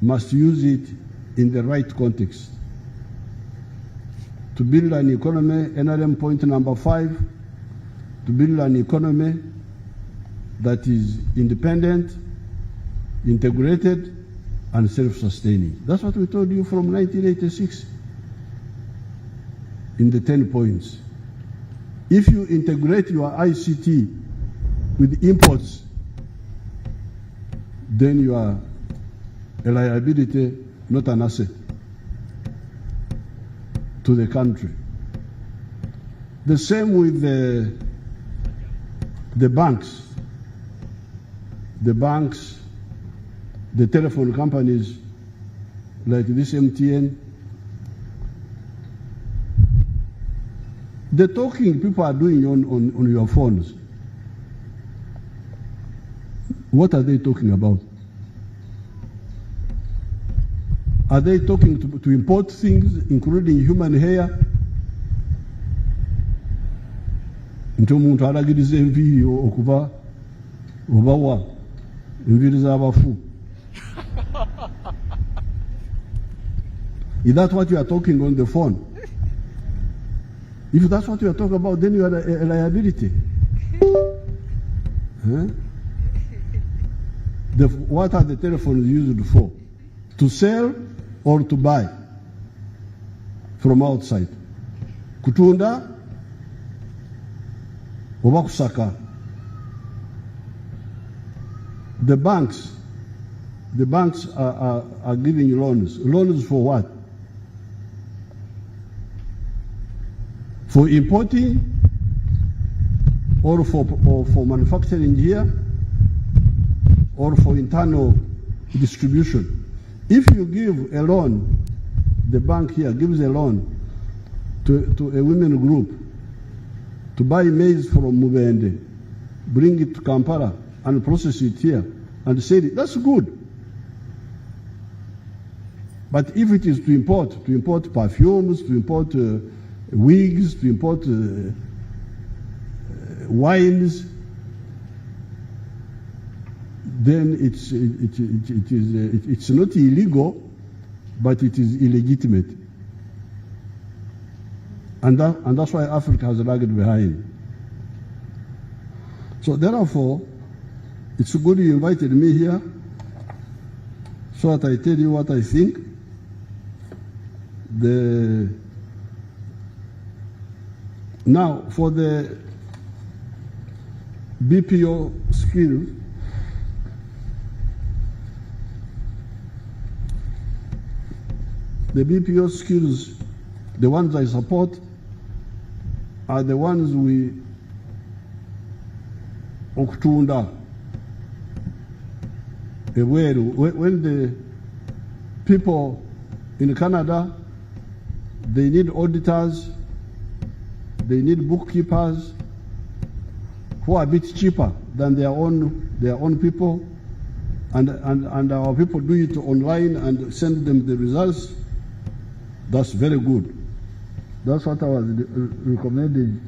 must use it in the right context. To build an economy, NRM point number 5, to build an economy that is independent, integrated, and self-sustaining. That's what we told you from 1986 in the 10 points. If you integrate your ICT with imports, then you are a liability, not an asset to the country. The same with the banks. The banks, the telephone companies like this MTN, the talking people are doing on your phones. What are they talking about? Are they talking to import things, including human hair? Nti omuntu alagiriza enviiri okuva obawa enviiri z'abafu. Is that what you are talking on the phone? If that's what you are talking about, then you are a liability. Huh? What are the telephones used for? To sell or to buy from outside? Kutunda oba kusaka. The banks are giving you loans. Loans for what? For importing or for manufacturing here or for internal distribution. If you give a loan, the bank here gives a loan to a women group to buy maize from Museveni, bring it to Kampala and process it here and sell it, that's good. But if it is to import perfumes, to import wigs, to import wines, then it's not illegal, but it is illegitimate. And that's why Africa has lagged behind. So therefore, it's good you invited me here so that I tell you what I think. Now, for the BPO skills, the BPO skills, the ones I support, are the ones we okutunda. When the people in Canada, they need auditors, they need bookkeepers who are a bit cheaper than their own people, and our people do it online and send them the results. That's very good. That's what I was recommending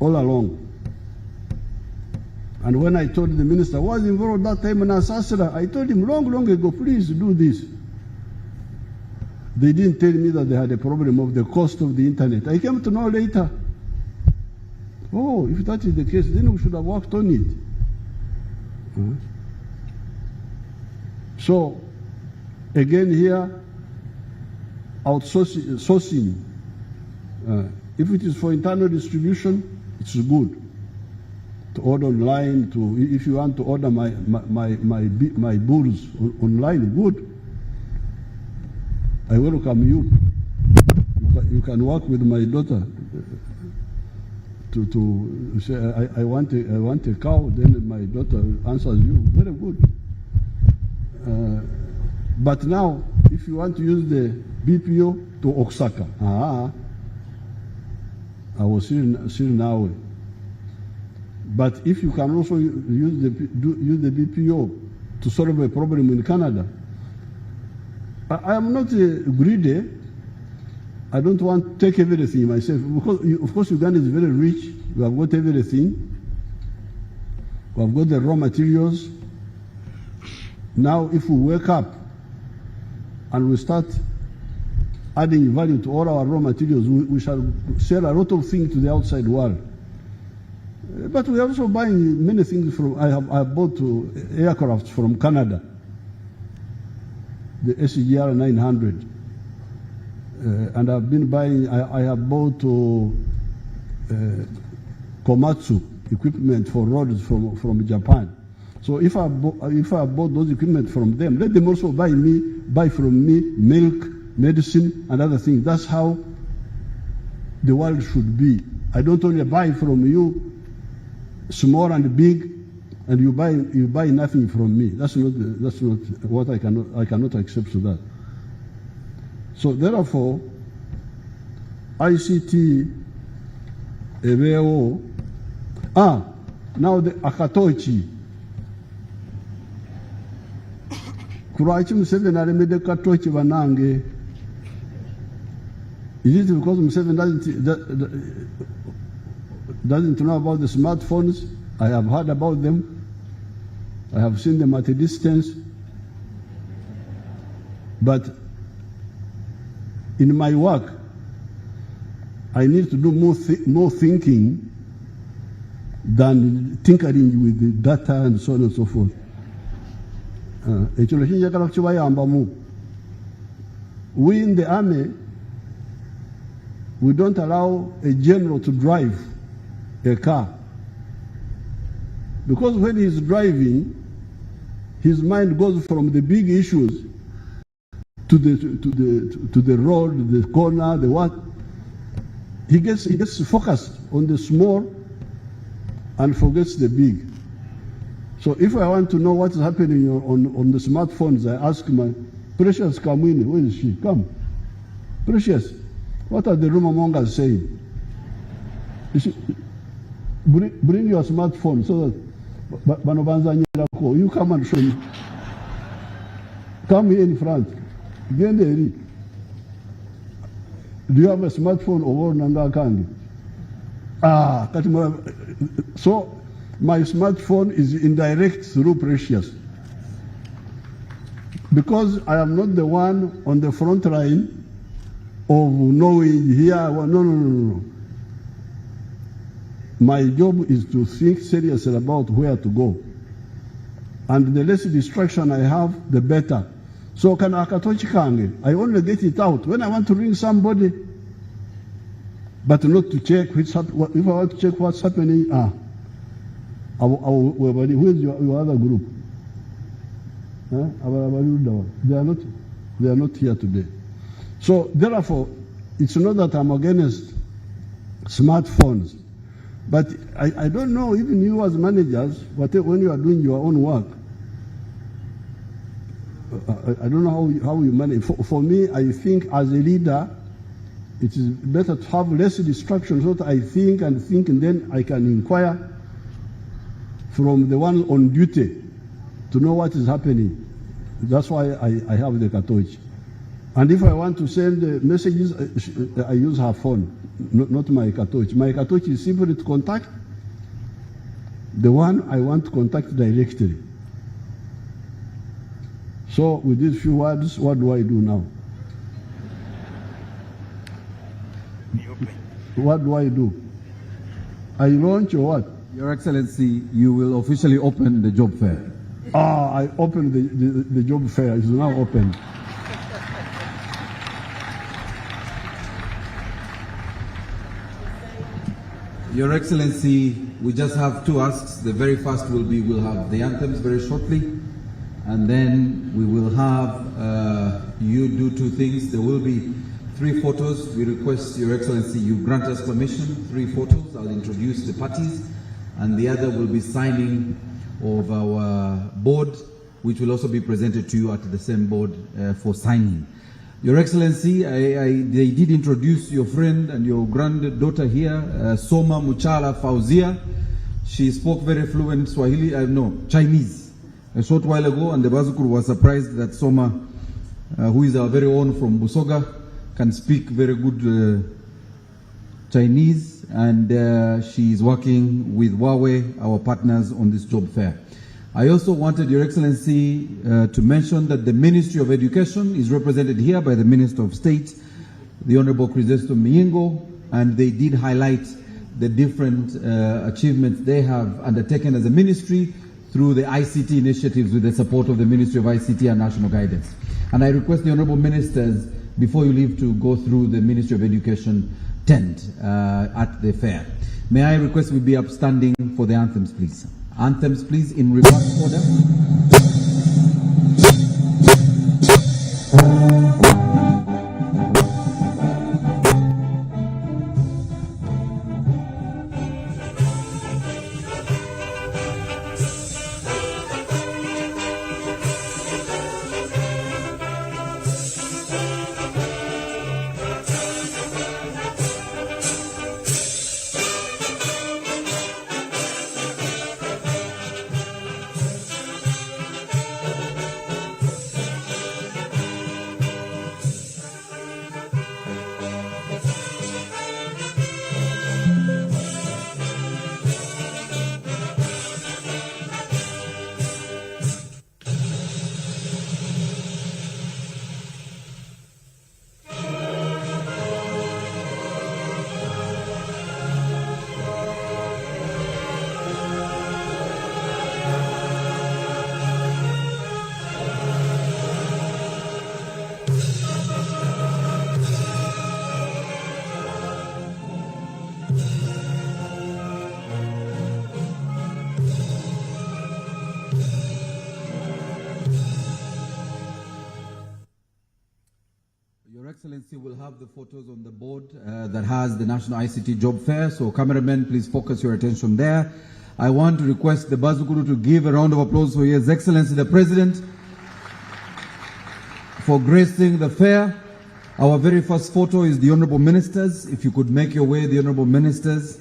all along. And when I told the minister, I was involved that time in Asasra, I told him long ago, please do this. They didn't tell me that they had a problem of the cost of the internet. I came to know later. Oh, if that is the case, then we should have worked on it. So, again here, outsourcing. If it is for internal distribution, it's good. To order online, if you want to order my bulls online, good. I welcome you. you can work with my daughter to say, I want a cow, then my daughter answers you. Very good. But now, if you want to use the BPO to Oaxaca, I was still now. But if you can also use the BPO to solve a problem in Canada, I am not greedy. I don't want to take everything myself, because of course Uganda is very rich. We have got everything. We have got the raw materials. Now if we wake up and we start adding value to all our raw materials, we shall sell a lot of things to the outside world. But we are also buying many things from, I have bought aircraft from Canada, the SGR 900. And I've been buying, I have bought Komatsu equipment for roads from Japan. So if I bought those equipment from them, let them also buy from me milk, medicine, and other things. That's how the world should be. I don't only buy from you, small and big, and you buy nothing from me. That's not what I cannot accept to that. So therefore, ICT, EBO, now the Akatoichi. Kuraichi Museveni alemede Katoichi banange. Is it because Museveni doesn't know about the smartphones? I have heard about them. I have seen them at a distance. But in my work, I need to do more thinking than tinkering with the data and so on and so forth. We in the army, we don't allow a general to drive a car, because when he's driving, his mind goes from the big issues to the road, the corner, the what. He gets focused on the small and forgets the big. So if I want to know what is happening on the smartphones, I ask my Precious Kamwini, where is she? Come. Precious, what are the rumor mongers saying? Bring your smartphone so that you come and show me. Come here in front. Do you have a smartphone or Nanga Kangi? So my smartphone is indirect through Precious. Because I am not the one on the front line of knowing here. No. My job is to think seriously about where to go. And the less distraction I have, the better. So can Akatochi Kange, I only get it out when I want to ring somebody, but not to check if I want to check what's happening. Who is your other group? They are not here today. So therefore, it's not that I'm against smartphones, but I don't know, even you as managers, when you are doing your own work, I don't know how you manage. For me, I think as a leader, it is better to have less distractions so that I think, and then I can inquire from the one on duty to know what is happening. That's why I have the Katoichi. And if I want to send messages, I use her phone, not my Katoichi. My Katoichi is simply to contact the one I want to contact directly. So with these few words, what do I do now? What do I do? I launch or what? Your Excellency, you will officially open the job fair. I opened the job fair. It's now open. Your Excellency, we just have two asks. The very first will be, we'll have the anthems very shortly, and then we will have you do two things. There will be 3 photos. We request, Your Excellency, you grant us permission. 3 photos. I'll introduce the parties, and the other will be signing of our board, which will also be presented to you at the same board for signing. Your Excellency, they did introduce your friend and your granddaughter here, Soma Muchala Fauzia. She spoke very fluent Chinese a short while ago, and the Bazukuru was surprised that Soma, who is our very own from Busoga, can speak very good Chinese, and she is working with Huawei, our partners, on this job fair. I also wanted, Your Excellency, to mention that the Ministry of Education is represented here by the Minister of State, the Honorable Crisesto Miingo, and they did highlight the different achievements they have undertaken as a ministry through the ICT initiatives with the support of the Ministry of ICT and National Guidance. And I request the Honorable Ministers, before you leave, to go through the Ministry of Education tent at the fair. May I request we be upstanding for the anthems, please? Anthems, please, in reverse order. Excellency will have the photos on the board that has the National ICT Job Fair. So cameramen, please focus your attention there. I want to request the Bazukuru to give a round of applause for His Excellency the President for gracing the fair. Our very first photo is the Honorable Ministers. If you could make your way, the Honorable Ministers.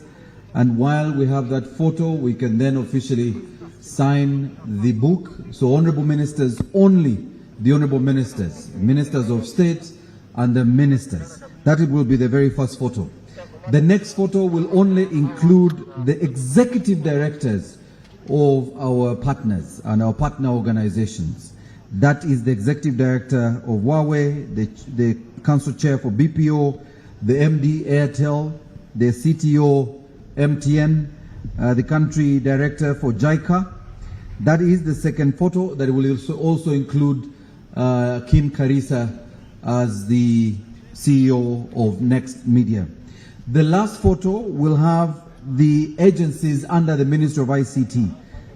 And while we have that photo, we can then officially sign the book. So Honorable Ministers only, the Honorable Ministers, Ministers of State, and the ministers. That will be the very first photo. The next photo will only include the executive directors of our partners and our partner organizations. That is the executive director of Huawei, the council chair for BPO, the MD Airtel, the CTO MTN, the country director for JICA. That is the second photo. That will also include Kim Karisa as the CEO of Next Media. The last photo will have the agencies under the Ministry of ICT: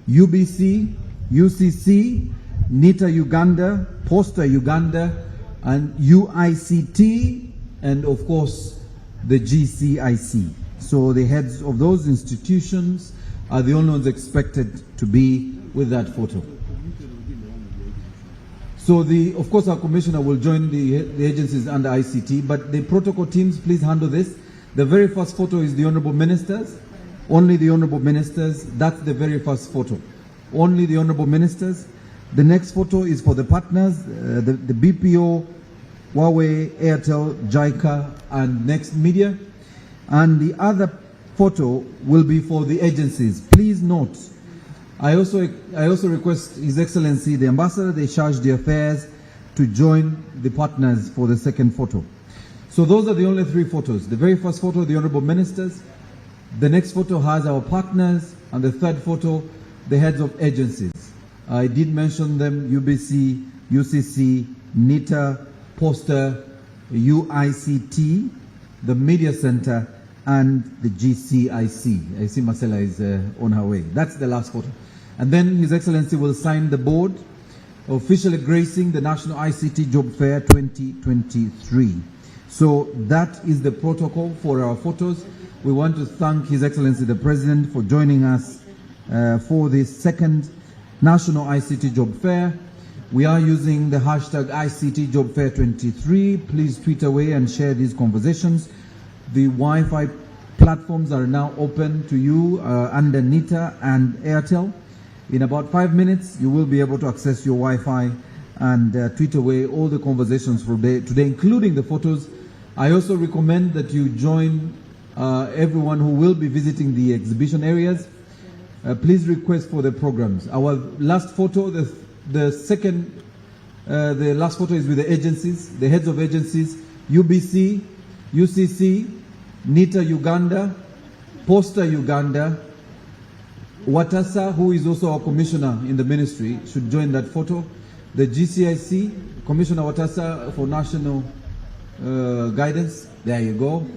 UBC, UCC, NITA Uganda, Posta Uganda, and UICT, and of course the GCIC. So the heads of those institutions are the only ones expected to be with that photo. So of course our commissioner will join the agencies under ICT, but the protocol teams, please handle this. The very first photo is the Honorable Ministers, only the Honorable Ministers. That's the very first photo, only the Honorable Ministers. The next photo is for the partners, the BPO, Huawei, Airtel, JICA, and Next Media. And the other photo will be for the agencies. Please note, I also request His Excellency the Ambassador, the Charge d'Affaires, to join the partners for the second photo. So those are the only 3 photos. The very first photo, the Honorable Ministers. The next photo has our partners, and the third photo, the heads of agencies. I did mention them: UBC, UCC, NITA, Posta, UICT, the Media Center, and the GCIC. I see Marcella is on her way. That's the last photo. And then His Excellency will sign the board, officially gracing the National ICT Job Fair 2023. So that is the protocol for our photos. We want to thank His Excellency the President for joining us for this second National ICT Job Fair. We are using the hashtag ICT Job Fair 23. Please tweet away and share these conversations. The Wi-Fi platforms are now open to you under NITA and Airtel. In about 5 minutes, you will be able to access your Wi-Fi and tweet away all the conversations for today, including the photos. I also recommend that you join everyone who will be visiting the exhibition areas. Please request for the programs. Our last photo, the last photo is with the agencies, the heads of agencies, UBC, UCC, NITA Uganda, Posta Uganda, Watasa, who is also our commissioner in the ministry, should join that photo. The GCIC, Commissioner Watasa for National Guidance, there you go.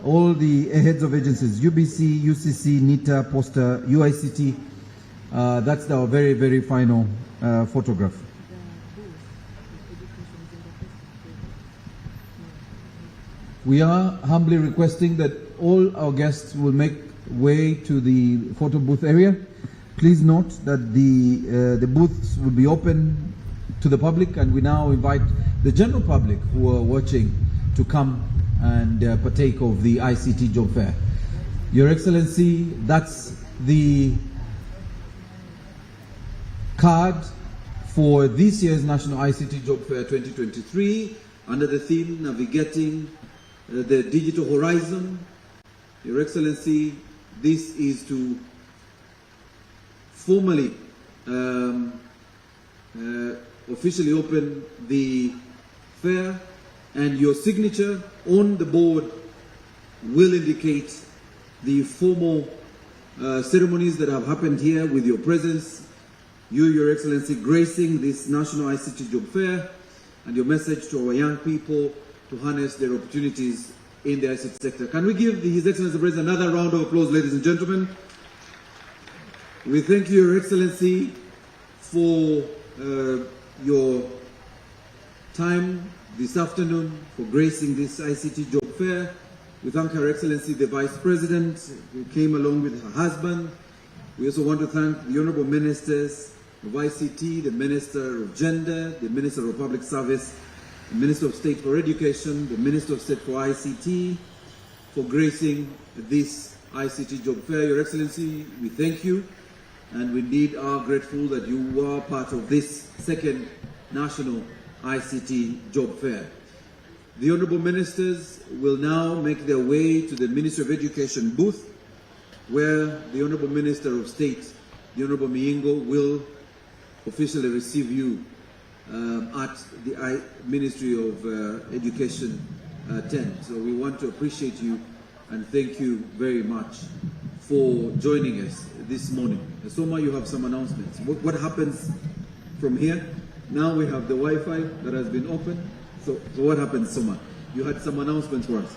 All the heads of agencies, UBC, UCC, NITA, Posta, UICT, that's our very, very final photograph. We are humbly requesting that all our guests will make way to the photo booth area. Please note that the booths will be open to the public, and we now invite the general public who are watching to come and partake of the ICT Job Fair. Your Excellency, that's the card for this year's National ICT Job Fair 2023 under the theme Navigating the Digital Horizon. Your Excellency, this is to formally officially open the fair, and your signature on the board will indicate the formal ceremonies that have happened here with your presence, Your Excellency, gracing this National ICT Job Fair, and your message to our young people to harness their opportunities in the ICT sector. Can we give His Excellency the President another round of applause, ladies and gentlemen? We thank you, Your Excellency, for your time this afternoon, for gracing this ICT Job Fair. We thank Her Excellency the Vice President, who came along with her husband. We also want to thank the Honorable Ministers of ICT, the Minister of Gender, the Minister of Public Service, the Minister of State for Education, the Minister of State for ICT, for gracing this ICT Job Fair. Your Excellency, we thank you, and we indeed are grateful that you are part of this second National ICT Job Fair. The Honourable Ministers will now make their way to the Ministry of Education booth, where the Honourable Minister of State, the Honourable Miingo, will officially receive you at the Ministry of Education tent. So we want to appreciate you and thank you very much for joining us this morning. Soma, you have some announcements. What happens from here? Now we have the Wi-Fi that has been opened. So what happens, Soma? You had some announcements for us.